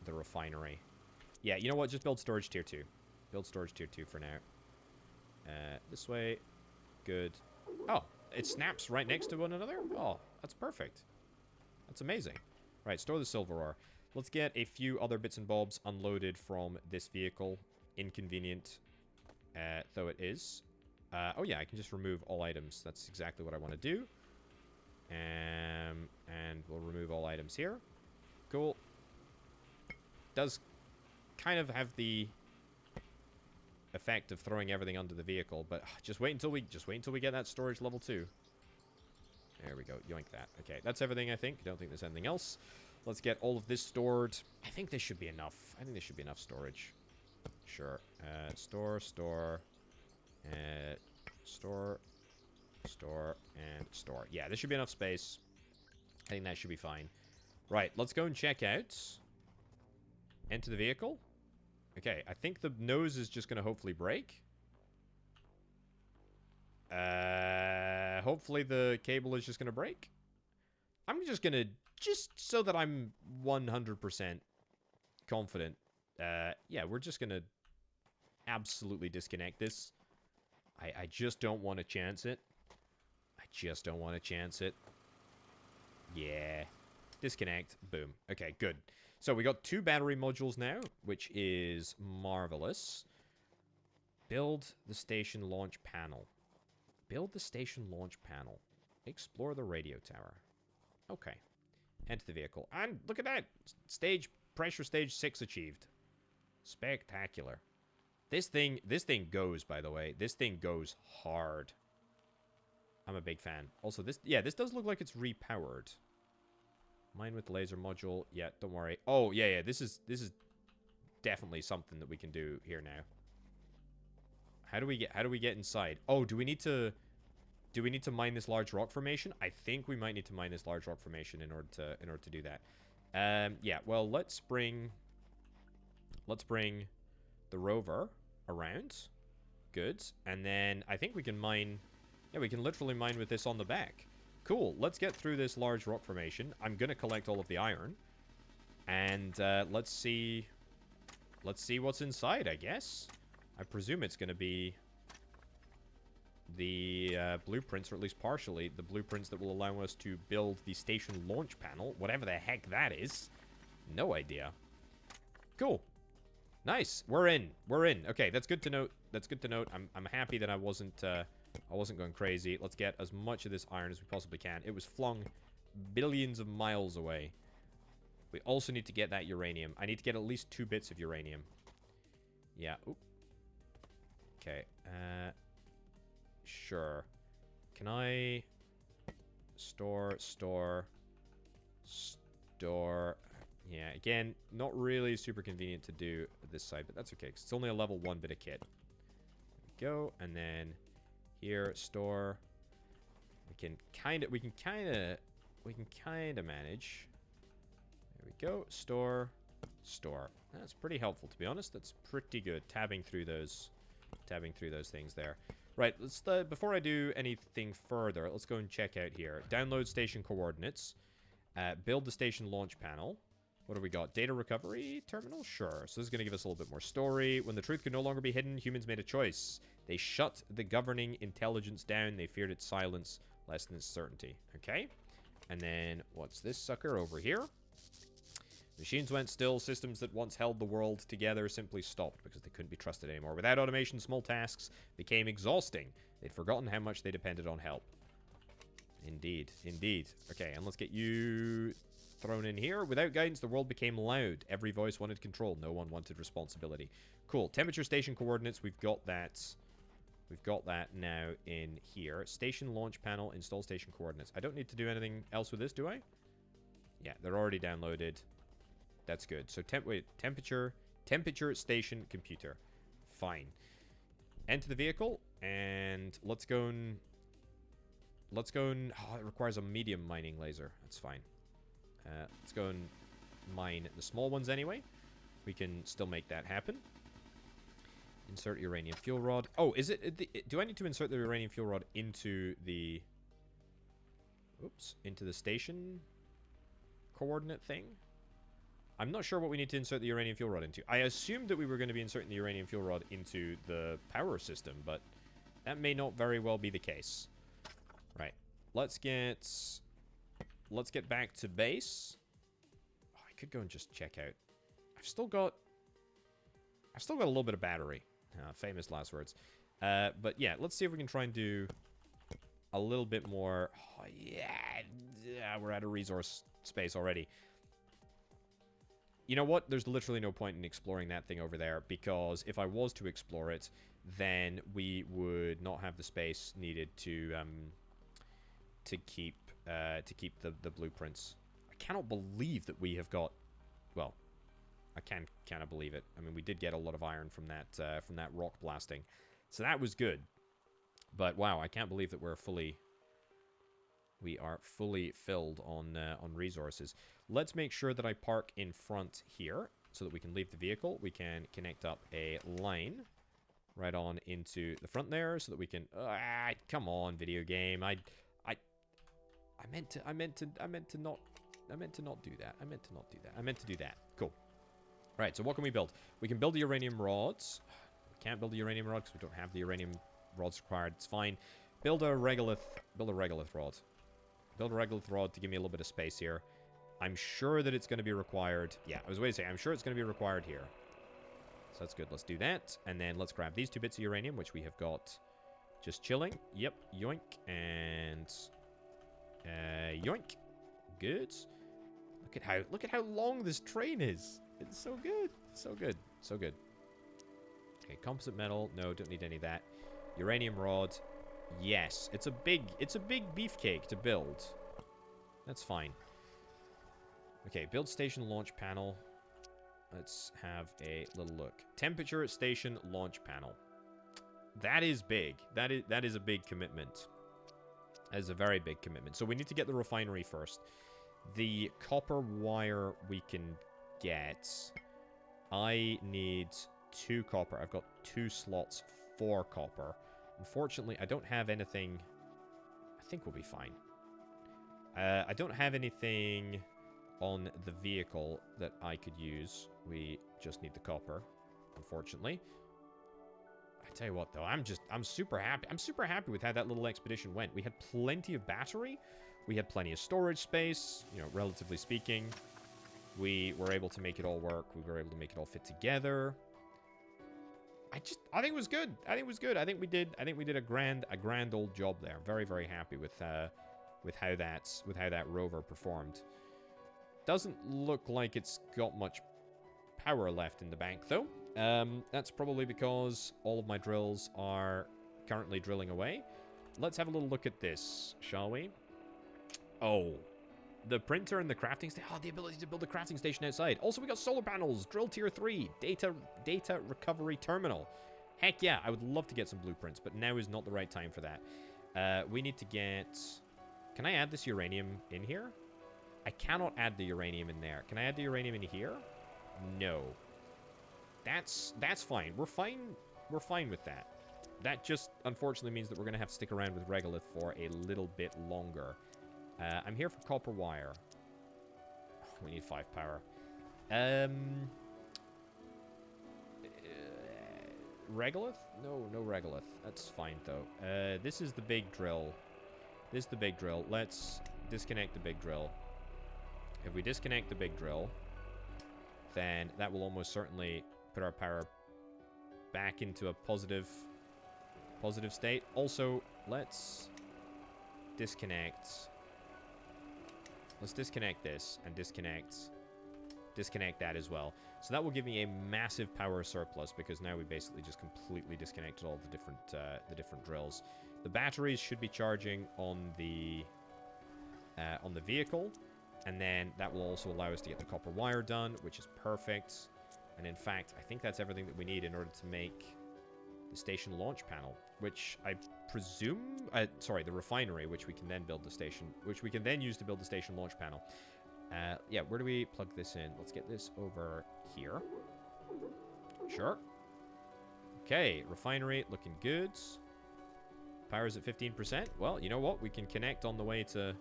the refinery. Yeah, you know what? Just build storage tier 2. Build storage tier 2 for now. This way. Good. Oh, it snaps right next to one another? Oh, that's perfect. That's amazing. Right, store the silver ore. Let's get a few other bits and bobs unloaded from this vehicle. Inconvenient though it is. Oh yeah, I can just remove all items. That's exactly what I want to do. And we'll remove all items here. Cool. Does kind of have the effect of throwing everything under the vehicle, but just wait until we get that storage level 2. There we go. Yoink that. Okay, that's everything, I think. Don't think there's anything else. Let's get all of this stored. I think this should be enough. I think this should be enough storage. Sure. Store, and store. Yeah, this should be enough space. I think that should be fine. Right, let's go and check out. Enter the vehicle. Okay, I think the nose is just going to hopefully break. Hopefully the cable is just going to break. I'm just going to, just so that I'm 100% confident. Yeah, we're just going to absolutely disconnect this. I just don't want to chance it. Yeah. Disconnect. Boom. Okay, good. So we got 2 battery modules now, which is marvelous. Build the station launch panel. Explore the radio tower. Okay. Enter the vehicle. And look at that! Pressure stage 6 achieved. Spectacular. This thing goes, by the way. This thing goes hard. I'm a big fan. Also, this does look like it's repowered. Mine with laser module. Yeah, don't worry. Oh, yeah. This is definitely something that we can do here now. How do we get inside? Oh, do we need to mine this large rock formation? I think we might need to mine this large rock formation in order to do that. Yeah, well, let's bring the rover around. Good. And then I think we can mine. Yeah, we can literally mine with this on the back. Cool. Let's get through this large rock formation. I'm going to collect all of the iron. And let's see what's inside, I guess. I presume it's going to be the blueprints, or at least partially the blueprints that will allow us to build the station launch panel. Whatever the heck that is. No idea. Cool. Nice. We're in. Okay, that's good to note. I'm happy that I wasn't going crazy. Let's get as much of this iron as we possibly can. It was flung billions of miles away. We also need to get that uranium. I need to get at least 2 bits of uranium. Yeah. Oop. Okay. Sure. Can I store? Yeah, again, not really super convenient to do this side, but that's okay, because it's only a level 1 bit of kit. There we go, and then here, store. We can kind of manage. There we go. Store. That's pretty helpful, to be honest. That's pretty good. Tabbing through those things there. Right. Let's before I do anything further, let's go and check out here. Download station coordinates. Build the station launch panel. What do we got? Data recovery terminal? Sure. So this is going to give us a little bit more story. When the truth could no longer be hidden, humans made a choice. They shut the governing intelligence down. They feared its silence less than its certainty. Okay. And then what's this sucker over here? Machines went still. Systems that once held the world together simply stopped because they couldn't be trusted anymore. Without automation, small tasks became exhausting. They'd forgotten how much they depended on help. Indeed, indeed. Okay, and let's get you thrown in here. Without guidance, the world became loud. Every voice wanted control. No one wanted responsibility. Cool. Temperature station coordinates. We've got that. We've got that now in here. Station launch panel. Install station coordinates. I don't need to do anything else with this, do I? Yeah, they're already downloaded. That's good. So, temperature station computer. Fine. Enter the vehicle, and let's go and... Oh, it requires a medium mining laser. That's fine. Let's go and mine the small ones anyway. We can still make that happen. Insert uranium fuel rod. Oh, is it... do I need to insert the uranium fuel rod into the... Oops. Into the station coordinate thing? I'm not sure what we need to insert the uranium fuel rod into. I assumed that we were going to be inserting the uranium fuel rod into the power system, but that may not very well be the case. Right. Let's get back to base. Oh, I could go and just check out. I've still got a little bit of battery. Famous last words. But yeah, let's see if we can try and do a little bit more. Oh, yeah, we're out of resource space already. You know what? There's literally no point in exploring that thing over there, because if I was to explore it, then we would not have the space needed to keep the blueprints. I cannot believe that we have got... Well, I cannot believe it. I mean, we did get a lot of iron from that rock blasting, so that was good. But wow, I can't believe that we are fully filled on resources. Let's make sure that I park in front here so that we can leave the vehicle. We can connect up a line right on into the front there so that we can... come on, video game. I meant to not do that. I meant to do that. Cool. Right, so what can we build? We can build the uranium rods. We can't build the uranium rods because we don't have the uranium rods required. It's fine. Build a regolith rod. Build a regolith rod to give me a little bit of space here. I'm sure that it's going to be required. Yeah, I was waiting to say, I'm sure it's going to be required here. So that's good. Let's do that. And then let's grab these 2 bits of uranium, which we have got just chilling. Yep, yoink. And yoink. Good. Look at how long this train is. It's so good. So good. So good. Okay, composite metal. No, don't need any of that. Uranium rod. Yes, it's a big beefcake to build. That's fine. Okay, build station launch panel. Let's have a little look. Temperature station launch panel. That is big. That is a big commitment. That is a very big commitment. So we need to get the refinery first. The copper wire we can get. I need 2 copper. I've got 2 slots for copper. Unfortunately, I don't have anything... I think we'll be fine. I don't have anything on the vehicle that I could use. We just need the copper, unfortunately. I tell you what, though, I'm super happy. I'm super happy with how that little expedition went. We had plenty of battery. We had plenty of storage space, you know, relatively speaking. We were able to make it all work. We were able to make it all fit together. I think it was good. I think we did a grand old job there. Very, very happy with how that rover performed. Doesn't look like it's got much power left in the bank, though. That's probably because all of my drills are currently drilling away. Let's have a little look at this, shall we? Oh, the printer and the crafting station. Oh, the ability to build a crafting station outside. Also, we got solar panels, drill tier 3, data recovery terminal. Heck yeah, I would love to get some blueprints, but now is not the right time for that. We need to get... Can I add this uranium in here? I cannot add the uranium in there. Can I add the uranium in here? No. That's fine. We're fine with that. That just unfortunately means that we're going to have to stick around with regolith for a little bit longer. I'm here for copper wire. We need 5 power. Regolith? No regolith. That's fine, though. This is the big drill. Let's disconnect the big drill. If we disconnect the big drill, then that will almost certainly put our power back into a positive state. Also, let's disconnect. Let's disconnect this and disconnect that as well. So that will give me a massive power surplus because now we basically just completely disconnected all the different drills. The batteries should be charging on the vehicle, and then that will also allow us to get the copper wire done, which is perfect. And in fact, I think that's everything that we need in order to make the station launch panel, which I presume, sorry, the refinery, which we can then build the station, which we can then use to build the station launch panel. Yeah, where do we plug this in? Let's get this over here. Sure. Okay, refinery looking good. Power's at 15%. Well, you know what? We can connect on the way to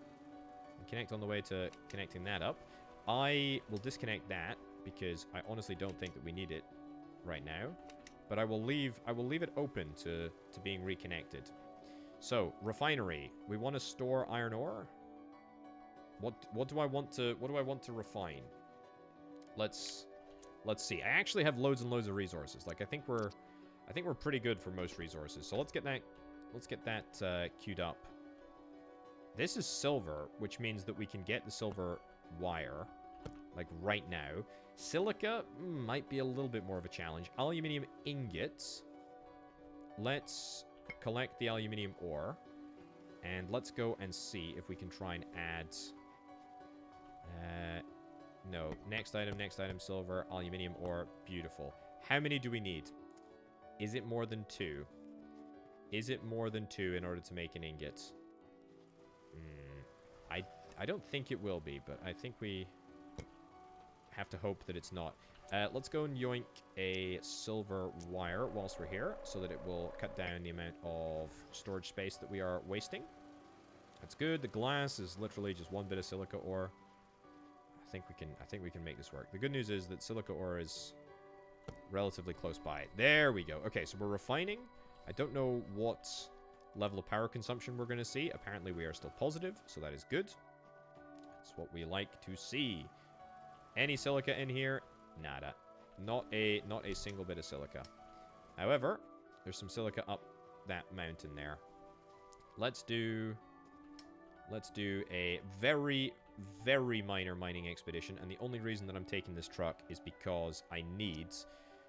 connecting that up. I will disconnect that because I honestly don't think that we need it right now. But I will leave it open to being reconnected. So, refinery. We want to store iron ore. What do I want to refine? Let's see. I actually have loads and loads of resources. Like I think we're pretty good for most resources. So let's get that queued up. This is silver, which means that we can get the silver wire like right now. Silica might be a little bit more of a challenge. Aluminium ingots. Let's collect the aluminium ore. And let's go and see if we can try and add... no. Next item, silver, aluminium ore. Beautiful. How many do we need? Is it more than 2? Is it more than 2 in order to make an ingot? I don't think it will be, but I think we have to hope that it's not. Let's go and yoink a silver wire whilst we're here so that it will cut down the amount of storage space that we are wasting. That's good. The glass is literally just one bit of silica ore. I think we can make this work. The good news is that silica ore is relatively close by. There we go. Okay, so we're refining. I don't know what level of power consumption we're going to see. Apparently we are still positive, so that is good. That's what we like to see. Any silica in here? Nada. Not a single bit of silica. However, there's some silica up that mountain there. Let's do a very, very minor mining expedition, and the only reason that I'm taking this truck is because I need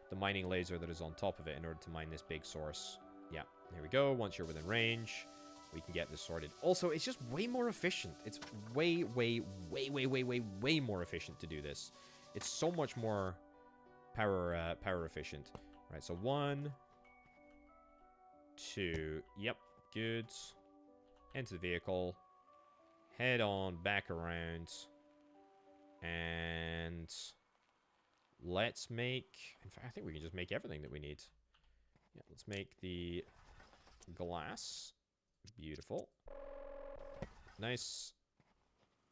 the mining laser that is on top of it in order to mine this big source. Yeah, here we go. Once you're within range, we can get this sorted. Also, it's just way more efficient. It's way, way, way, way, way, way, way more efficient to do this. It's so much more power efficient. Right, so 1, 2, yep, good. Enter the vehicle. Head on back around. And let's make... In fact, I think we can just make everything that we need. Yeah, let's make the glass. Beautiful. Nice.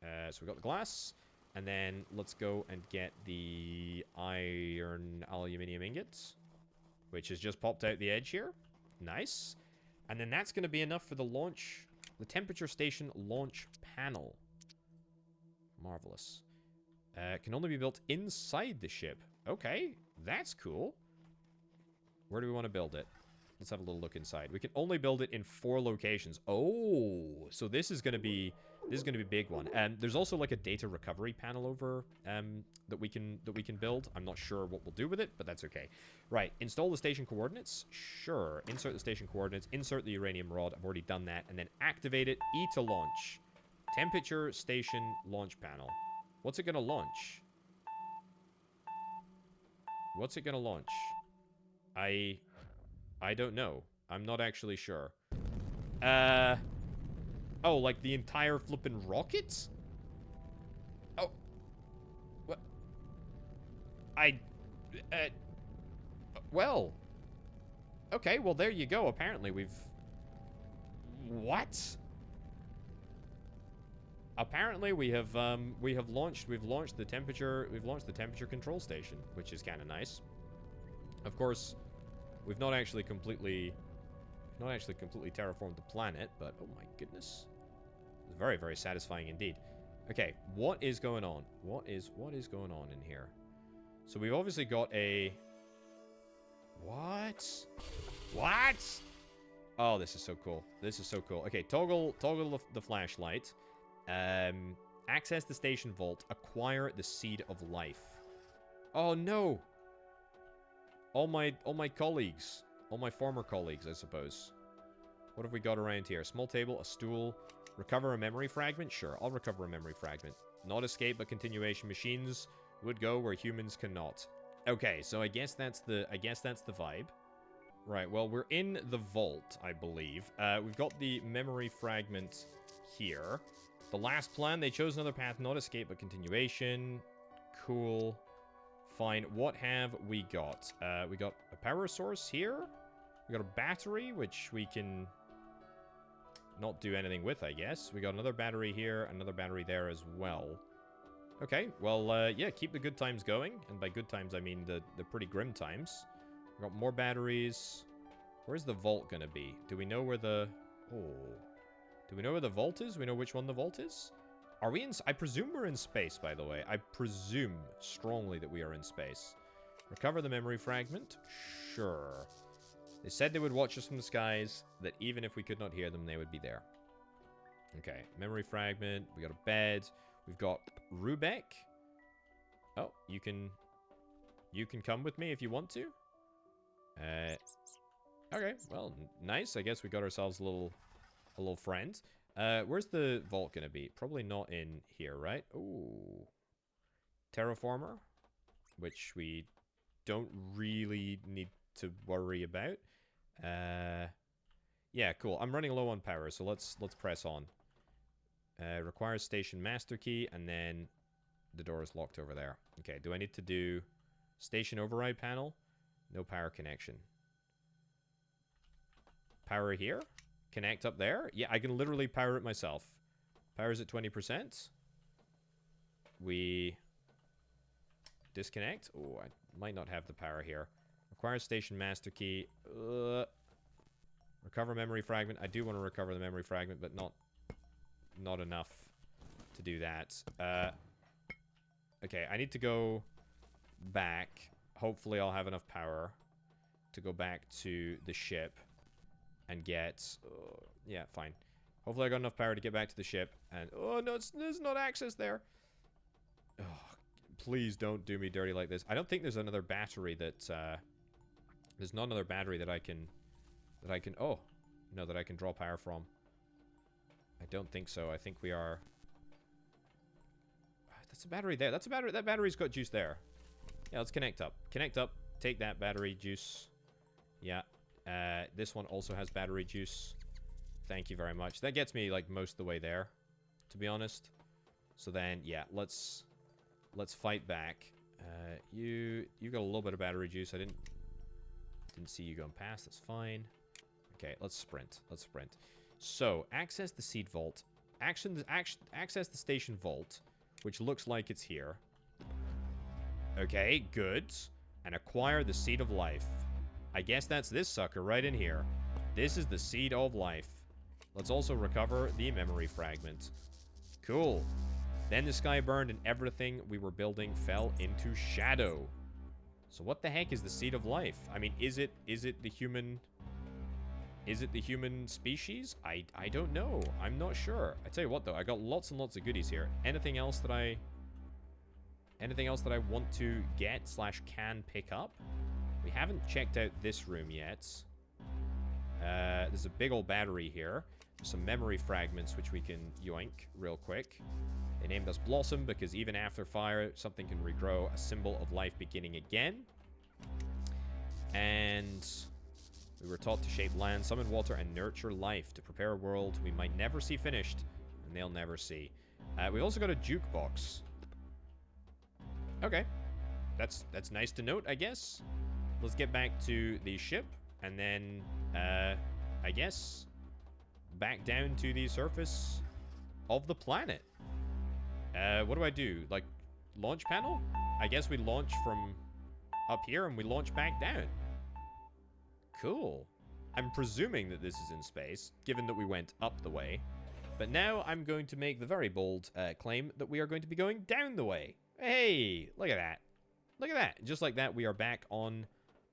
So we got the glass. And then let's go and get the iron aluminium ingots, which has just popped out the edge here. Nice. And then that's going to be enough for the launch... The temperature station launch panel. Marvelous. Can only be built inside the ship. Okay, that's cool. Where do we want to build it? Let's have a little look inside. We can only build it in 4 locations. Oh, so this is going to be a big one. And there's also like a data recovery panel over that we can build. I'm not sure what we'll do with it, but that's okay. Right, install the station coordinates. Sure, insert the station coordinates, insert the uranium rod. I've already done that, and then activate it. E to launch. Temperature station launch panel. What's it gonna launch? What's it gonna launch? I don't know. I'm not actually sure. Oh, like the entire flippin' rocket? Oh. What? Well. Okay, well there you go. Apparently we've... What? Apparently we've launched the temperature control station, which is kind of nice. Of course, we've not actually completely terraformed the planet, but oh my goodness. It's very, very satisfying indeed. Okay, what is going on? What is going on in here? So we've obviously got a... What? What? Oh, this is so cool. This is so cool. Okay, toggle the flashlight. Access the station vault. Acquire the seed of life. Oh no! All my colleagues. All my former colleagues, I suppose. What have we got around here? Small table, a stool. Recover a memory fragment? Sure, I'll recover a memory fragment. Not escape, but continuation. Machines would go where humans cannot. Okay, so I guess that's the vibe. Right, well, we're in the vault, I believe. We've got the memory fragment here. The last plan, they chose another path, not escape, but continuation. Cool. Fine. What have we got? We got a power source here. We got a battery, which we can not do anything with, I guess. We got another battery here, another battery there as well. Okay, well, yeah, keep the good times going. And by good times, I mean the pretty grim times. We got more batteries. Where's the vault gonna be? Do we know where the... Oh. Do we know where the vault is? Do we know which one the vault is? Are we in... I presume we're in space, by the way. I presume strongly that we are in space. Recover the memory fragment? Sure. They said they would watch us from the skies, that even if we could not hear them, they would be there. Okay, memory fragment. We got a bed. We've got Rubek. Oh, you can come with me if you want to. Okay, well, nice. I guess we got ourselves a little friend. Where's the vault gonna be? Probably not in here, right? Ooh. Terraformer, which we don't really need to worry about. Yeah, cool. I'm running low on power, so let's press on. Requires station master key, and then the door is locked over there. Okay, do I need to do station override panel? No power connection. Power here? Connect up there? Yeah, I can literally power it myself. Power's at 20%. We disconnect. Oh, I might not have the power here. Requires station master key. Recover memory fragment. I do want to recover the memory fragment, but not enough to do that. Okay, I need to go back. Hopefully I'll have enough power to go back to the ship and get... yeah, fine. Hopefully I got enough power to get back to the ship. And... oh, no, there's not access there. Oh, please don't do me dirty like this. I don't think there's another battery that... there's not another battery that I can... oh, no, that I can draw power from. I don't think so. I think we are... that's a battery there. That's a battery. That battery's got juice there. Yeah, let's connect up. Connect up. Take that battery juice. Yeah. This one also has battery juice. Thank you very much. That gets me, like, most of the way there, to be honest. So then, yeah, let's fight back. You got a little bit of battery juice. I didn't see you going past. That's fine. Okay, let's sprint. Let's sprint. So, access the seed vault. Access the station vault, which looks like it's here. Okay, good. And acquire the seed of life. I guess that's this sucker right in here. This is the seed of life. Let's also recover the memory fragment. Cool. Then the sky burned and everything we were building fell into shadow. So what the heck is the seed of life? I mean, is it the human... is it the human species? I don't know. I'm not sure. I tell you what, though. I got lots and lots of goodies here. Anything else that I want to get / can pick up? We haven't checked out this room yet. There's a big old battery here. There's some memory fragments which we can yoink real quick. They named us Blossom because even after fire, something can regrow, a symbol of life beginning again. And we were taught to shape land, summon water, and nurture life to prepare a world we might never see finished, and they'll never see. We've also got a jukebox. Okay. That's nice to note, I guess. Let's get back to the ship, and then, I guess, back down to the surface of the planet. What do I do? Like, launch panel? I guess we launch from up here, and we launch back down. Cool. I'm presuming that this is in space, given that we went up the way. But now I'm going to make the very bold claim that we are going to be going down the way. Hey, look at that. Look at that. Just like that, we are back on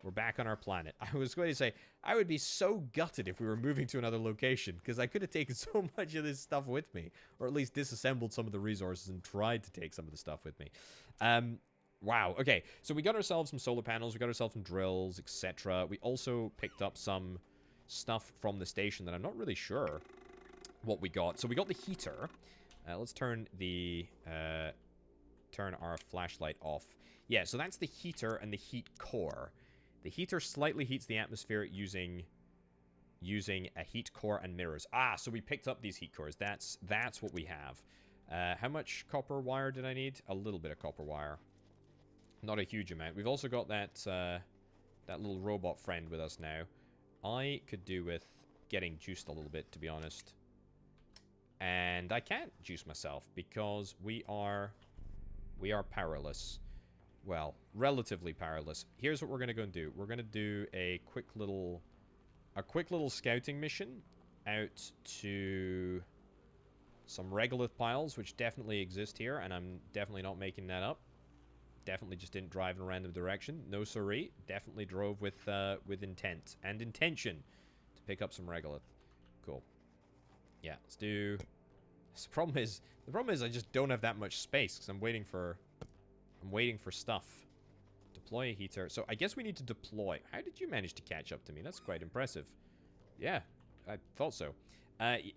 We're back on our planet. I was going to say, I would be so gutted if we were moving to another location, because I could have taken so much of this stuff with me, or at least disassembled some of the resources and tried to take some of the stuff with me. Wow, okay, so we got ourselves some solar panels, we got ourselves some drills, etc. We also picked up some stuff from the station that I'm not really sure what we got. So we got the heater. Let's turn the... turn our flashlight off. Yeah, so that's the heater and the heat core. The heater slightly heats the atmosphere using a heat core and mirrors. Ah, so we picked up these heat cores. That's what we have. How much copper wire did I need? A little bit of copper wire. Not a huge amount. We've also got that that little robot friend with us now. I could do with getting juiced a little bit, to be honest. And I can't juice myself because we are powerless. Well, relatively powerless. Here's what we're gonna go and do. We're gonna do a quick little scouting mission out to some regolith piles, which definitely exist here, and I'm definitely not making that up. Definitely just didn't drive in a random direction. No siree. Definitely drove with intent and intention to pick up some regolith. Cool. Yeah, let's do... The problem is I just don't have that much space because I'm waiting for stuff. Deploy a heater. So I guess we need to deploy. How did you manage to catch up to me? That's quite impressive. Yeah, I thought so.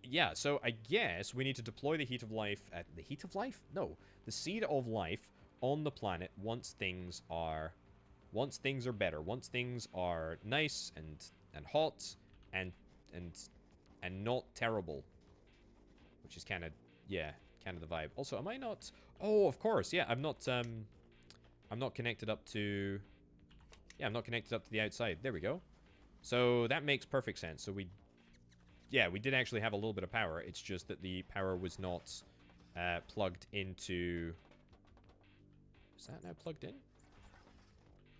Yeah, so I guess we need to deploy the heat of life at the heat of life? No, the seed of life on the planet once things are better, once things are nice and hot and not terrible. Which is kind of, yeah, kind of the vibe. Also, am I not... Oh, of course, yeah, I'm not connected up to... Yeah, I'm not connected up to the outside. There we go. So that makes perfect sense. So we did actually have a little bit of power. It's just that the power was not plugged into... Is that now plugged in?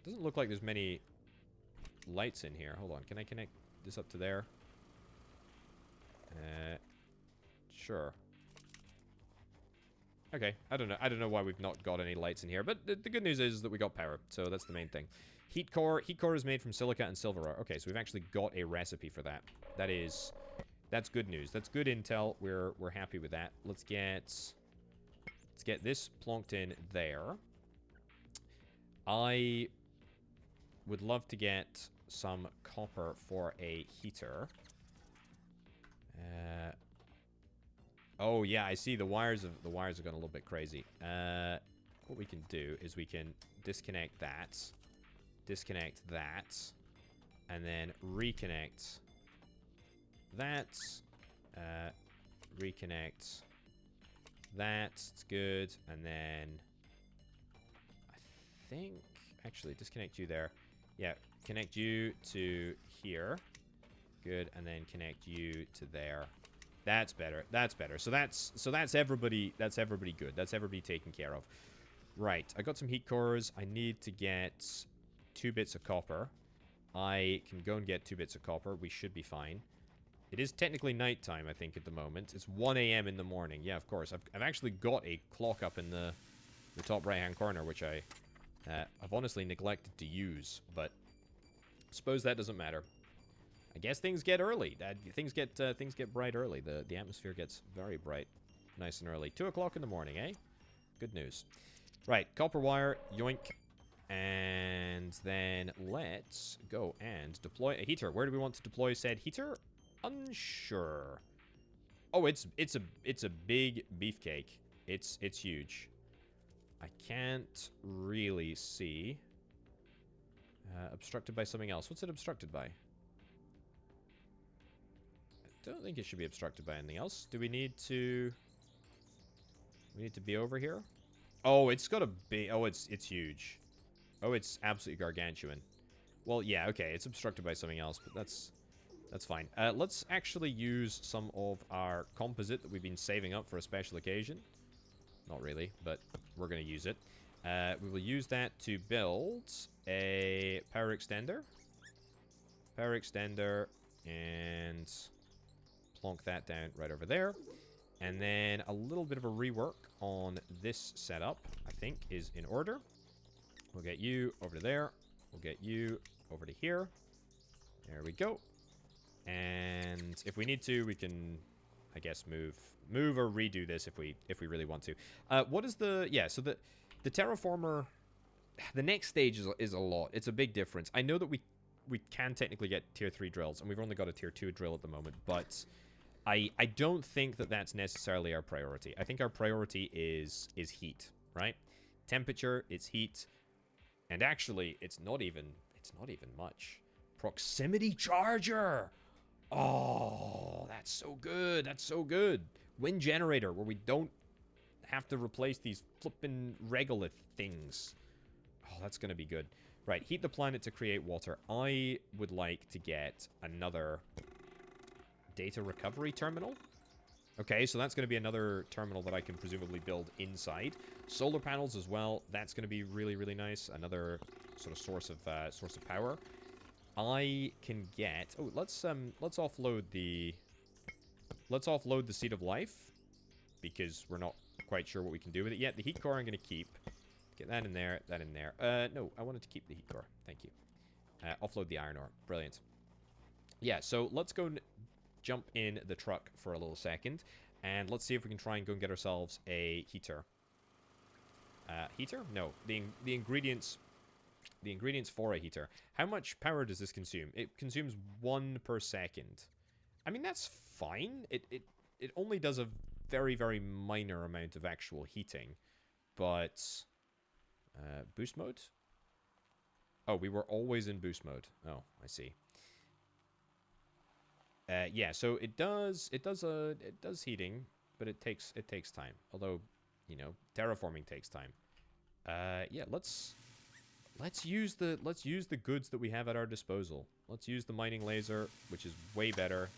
Doesn't look like there's many lights in here. Hold on, can I connect this up to there? Sure. Okay, I don't know why we've not got any lights in here, but the good news is that we got power, so that's the main thing. Heat core is made from silica and silver ore. Okay, so we've actually got a recipe for that. That's good news. That's good intel. We're happy with that. Let's get this plonked in there. I would love to get some copper for a heater. Oh yeah, I see the wires have gone a little bit crazy. What we can do is we can disconnect that, and then reconnect that, reconnect that. It's good, and then I think actually disconnect you there. Yeah, connect you to here. Good, and then connect you to there. That's better. That's better. So that's everybody. That's everybody good. That's everybody taken care of. Right. I got some heat cores. I need to get 2 bits of copper. I can go and get 2 bits of copper. We should be fine. It is technically nighttime, I think, at the moment. It's 1 a.m. in the morning. Yeah, of course. I've actually got a clock up in the top right-hand corner, which I've honestly neglected to use, but I suppose that doesn't matter. I guess things get early. Things get bright early. The atmosphere gets very bright, nice and early. 2 o'clock in the morning, eh? Good news. Right, copper wire, yoink, and then let's go and deploy a heater. Where do we want to deploy said heater? Unsure. Oh, it's a big beefcake. It's huge. I can't really see. Obstructed by something else. What's it obstructed by? Don't think it should be obstructed by anything else. Do we need to... We need to be over here? Oh, it's got a big... Oh, it's huge. Oh, it's absolutely gargantuan. Well, yeah, okay. It's obstructed by something else, but that's fine. Let's actually use some of our composite that we've been saving up for a special occasion. Not really, but we're going to use it. We will use that to build a power extender. Power extender, and... plonk that down right over there. And then a little bit of a rework on this setup, I think, is in order. We'll get you over to there. We'll get you over to here. There we go. And if we need to, we can, I guess, move or redo this if we really want to. What is the... Yeah, so the Terraformer... The next stage is a lot. It's a big difference. I know that we can technically get tier 3 drills, and we've only got a tier 2 drill at the moment, but I don't think that that's necessarily our priority. I think our priority is heat, right? Temperature, it's heat, and actually, it's not even much. Proximity charger! Oh, that's so good. That's so good. Wind generator, where we don't have to replace these flippin' regolith things. Oh, that's going to be good. Right, heat the planet to create water. I would like to get another data recovery terminal. Okay, so that's going to be another terminal that I can presumably build inside. Solar panels as well. That's going to be really, really nice. Another sort of source of power. I can get... Oh, let's offload the Seed of Life, because we're not quite sure what we can do with it yet. The heat core I'm going to keep. Get that in there, that in there. No, I wanted to keep the heat core. Thank you. Offload the iron ore. Brilliant. Yeah, so let's go jump in the truck for a little second, and let's see if we can try and go and get ourselves a heater. Heater? No, the ingredients for a heater. How much power does this consume? It consumes 1 per second. I mean, that's fine. It only does a very, very minor amount of actual heating, but... boost mode? Oh, we were always in boost mode. Oh, I see. Yeah, so it does heating, but it takes time. Although, you know, terraforming takes time. Yeah, let's use the goods that we have at our disposal. Let's use the mining laser, which is way better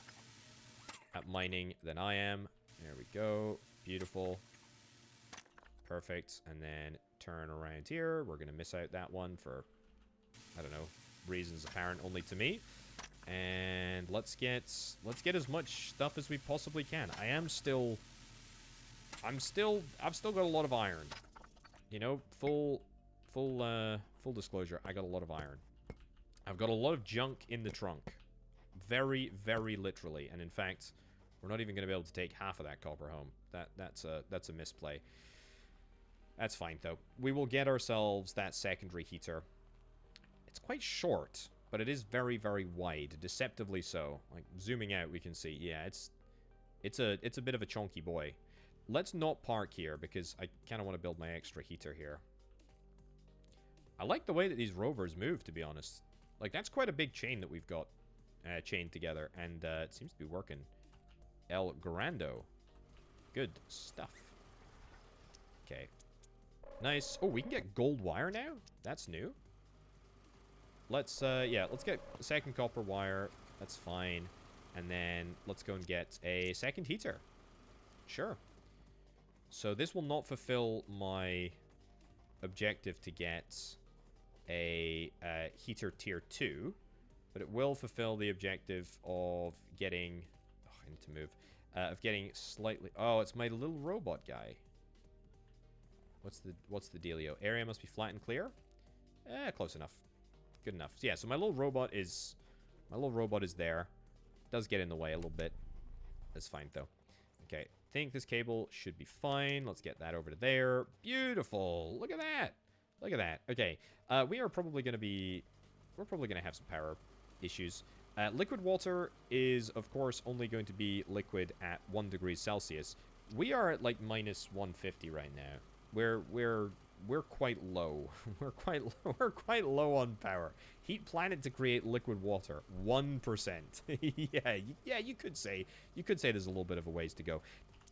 at mining than I am. There we go. Beautiful. Perfect. And then turn around here. We're going to miss out that one for, I don't know, reasons apparent only to me. And let's get as much stuff as we possibly can. I've still got a lot of iron. You know, full disclosure, I got a lot of iron. I've got a lot of junk in the trunk. Very, very literally. And in fact, we're not even going to be able to take half of that copper home. That's a misplay. That's fine, though. We will get ourselves that secondary heater. It's quite short, but it is very, very wide. Deceptively so. Like, zooming out, we can see. Yeah, it's a bit of a chunky boy. Let's not park here, because I kind of want to build my extra heater here. I like the way that these rovers move, to be honest. Like, that's quite a big chain that we've got chained together, and it seems to be working. El Grando. Good stuff. Okay. Nice. Oh, we can get gold wire now? That's new. Let's get a second copper wire. That's fine. And then let's go and get a second heater. Sure. So this will not fulfill my objective to get a heater tier 2, but it will fulfill the objective of getting... Oh, I need to move. Of getting slightly... Oh, it's my little robot guy. What's the dealio? Area must be flat and clear? Close enough. Good enough. So, yeah, so my little robot is there. Does get in the way a little bit. That's fine, though. Okay, I think this cable should be fine. Let's get that over to there. Beautiful. Look at that. Look at that. Okay, we're probably going to have some power issues. Liquid water is, of course, only going to be liquid at 1 degree Celsius. We are at, like, minus 150 right now. We're quite low. We're quite low on power. Heat planet to create liquid water. 1%. yeah, you could say there's a little bit of a ways to go.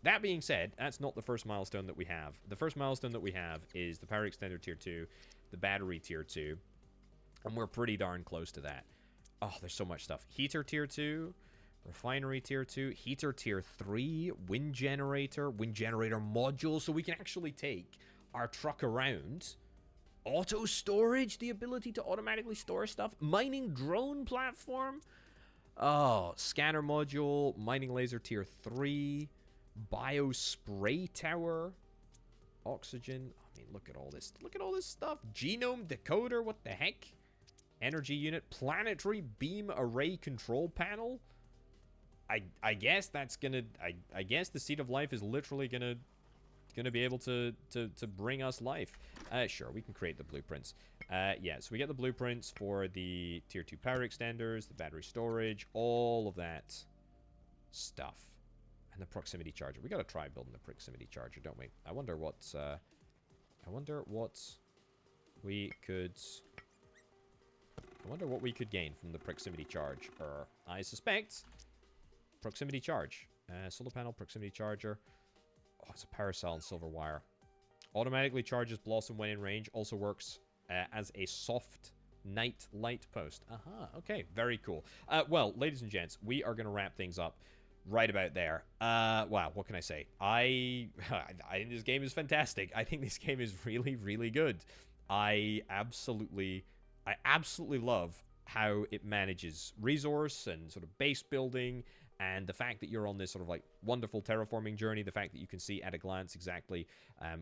That being said, that's not the first milestone that we have. The first milestone that we have is the power extender tier 2, the battery tier 2, and we're pretty darn close to that. Oh, there's so much stuff. Heater tier 2, refinery tier 2, heater tier 3, wind generator module, so we can actually take our truck around. Auto storage, the ability to automatically store stuff. Mining drone platform. Oh, scanner module, mining laser tier 3, bio spray tower, oxygen. I mean, look at all this. Look at all this stuff. Genome decoder, what the heck? Energy unit. Planetary beam array control panel. I guess that's gonna... I guess the Seed of Life is literally gonna be able to bring us life. Sure, we can create the blueprints. Yeah, so we get the blueprints for the tier 2 power extenders, the battery storage, all of that stuff. And the proximity charger. We gotta try building the proximity charger, don't we? I wonder what we could... I wonder what we could gain from the proximity charge. I suspect proximity charge. Solar panel, proximity charger. Oh, it's a power cell and silver wire. Automatically charges Blossom when in range. Also works as a soft night light post. Okay, very cool. Well, ladies and gents, we are going to wrap things up right about there. Wow, what can I say? I think this game is fantastic. I think this game is really, really good. I absolutely love how it manages resource and sort of base building, and the fact that you're on this sort of like wonderful terraforming journey, the fact that you can see at a glance exactly,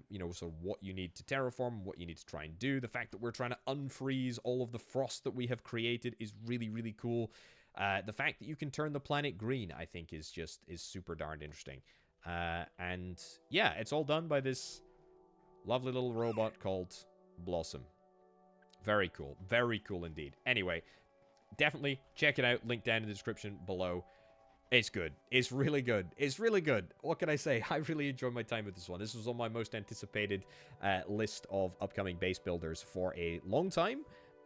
you know, sort of what you need to terraform, what you need to try and do, the fact that we're trying to unfreeze all of the frost that we have created is really, really cool. The fact that you can turn the planet green, I think, is super darn interesting. And yeah, it's all done by this lovely little robot called Blossom. Very cool. Very cool indeed. Anyway, definitely check it out. Link down in the description below. It's good. It's really good. It's really good. What can I say? I really enjoyed my time with this one. This was on my most anticipated list of upcoming base builders for a long time,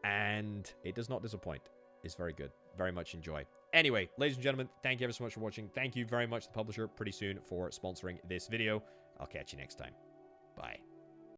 and it does not disappoint. It's very good. Very much enjoy. Anyway, ladies and gentlemen, thank you ever so much for watching. Thank you very much to the publisher pretty soon for sponsoring this video. I'll catch you next time. Bye.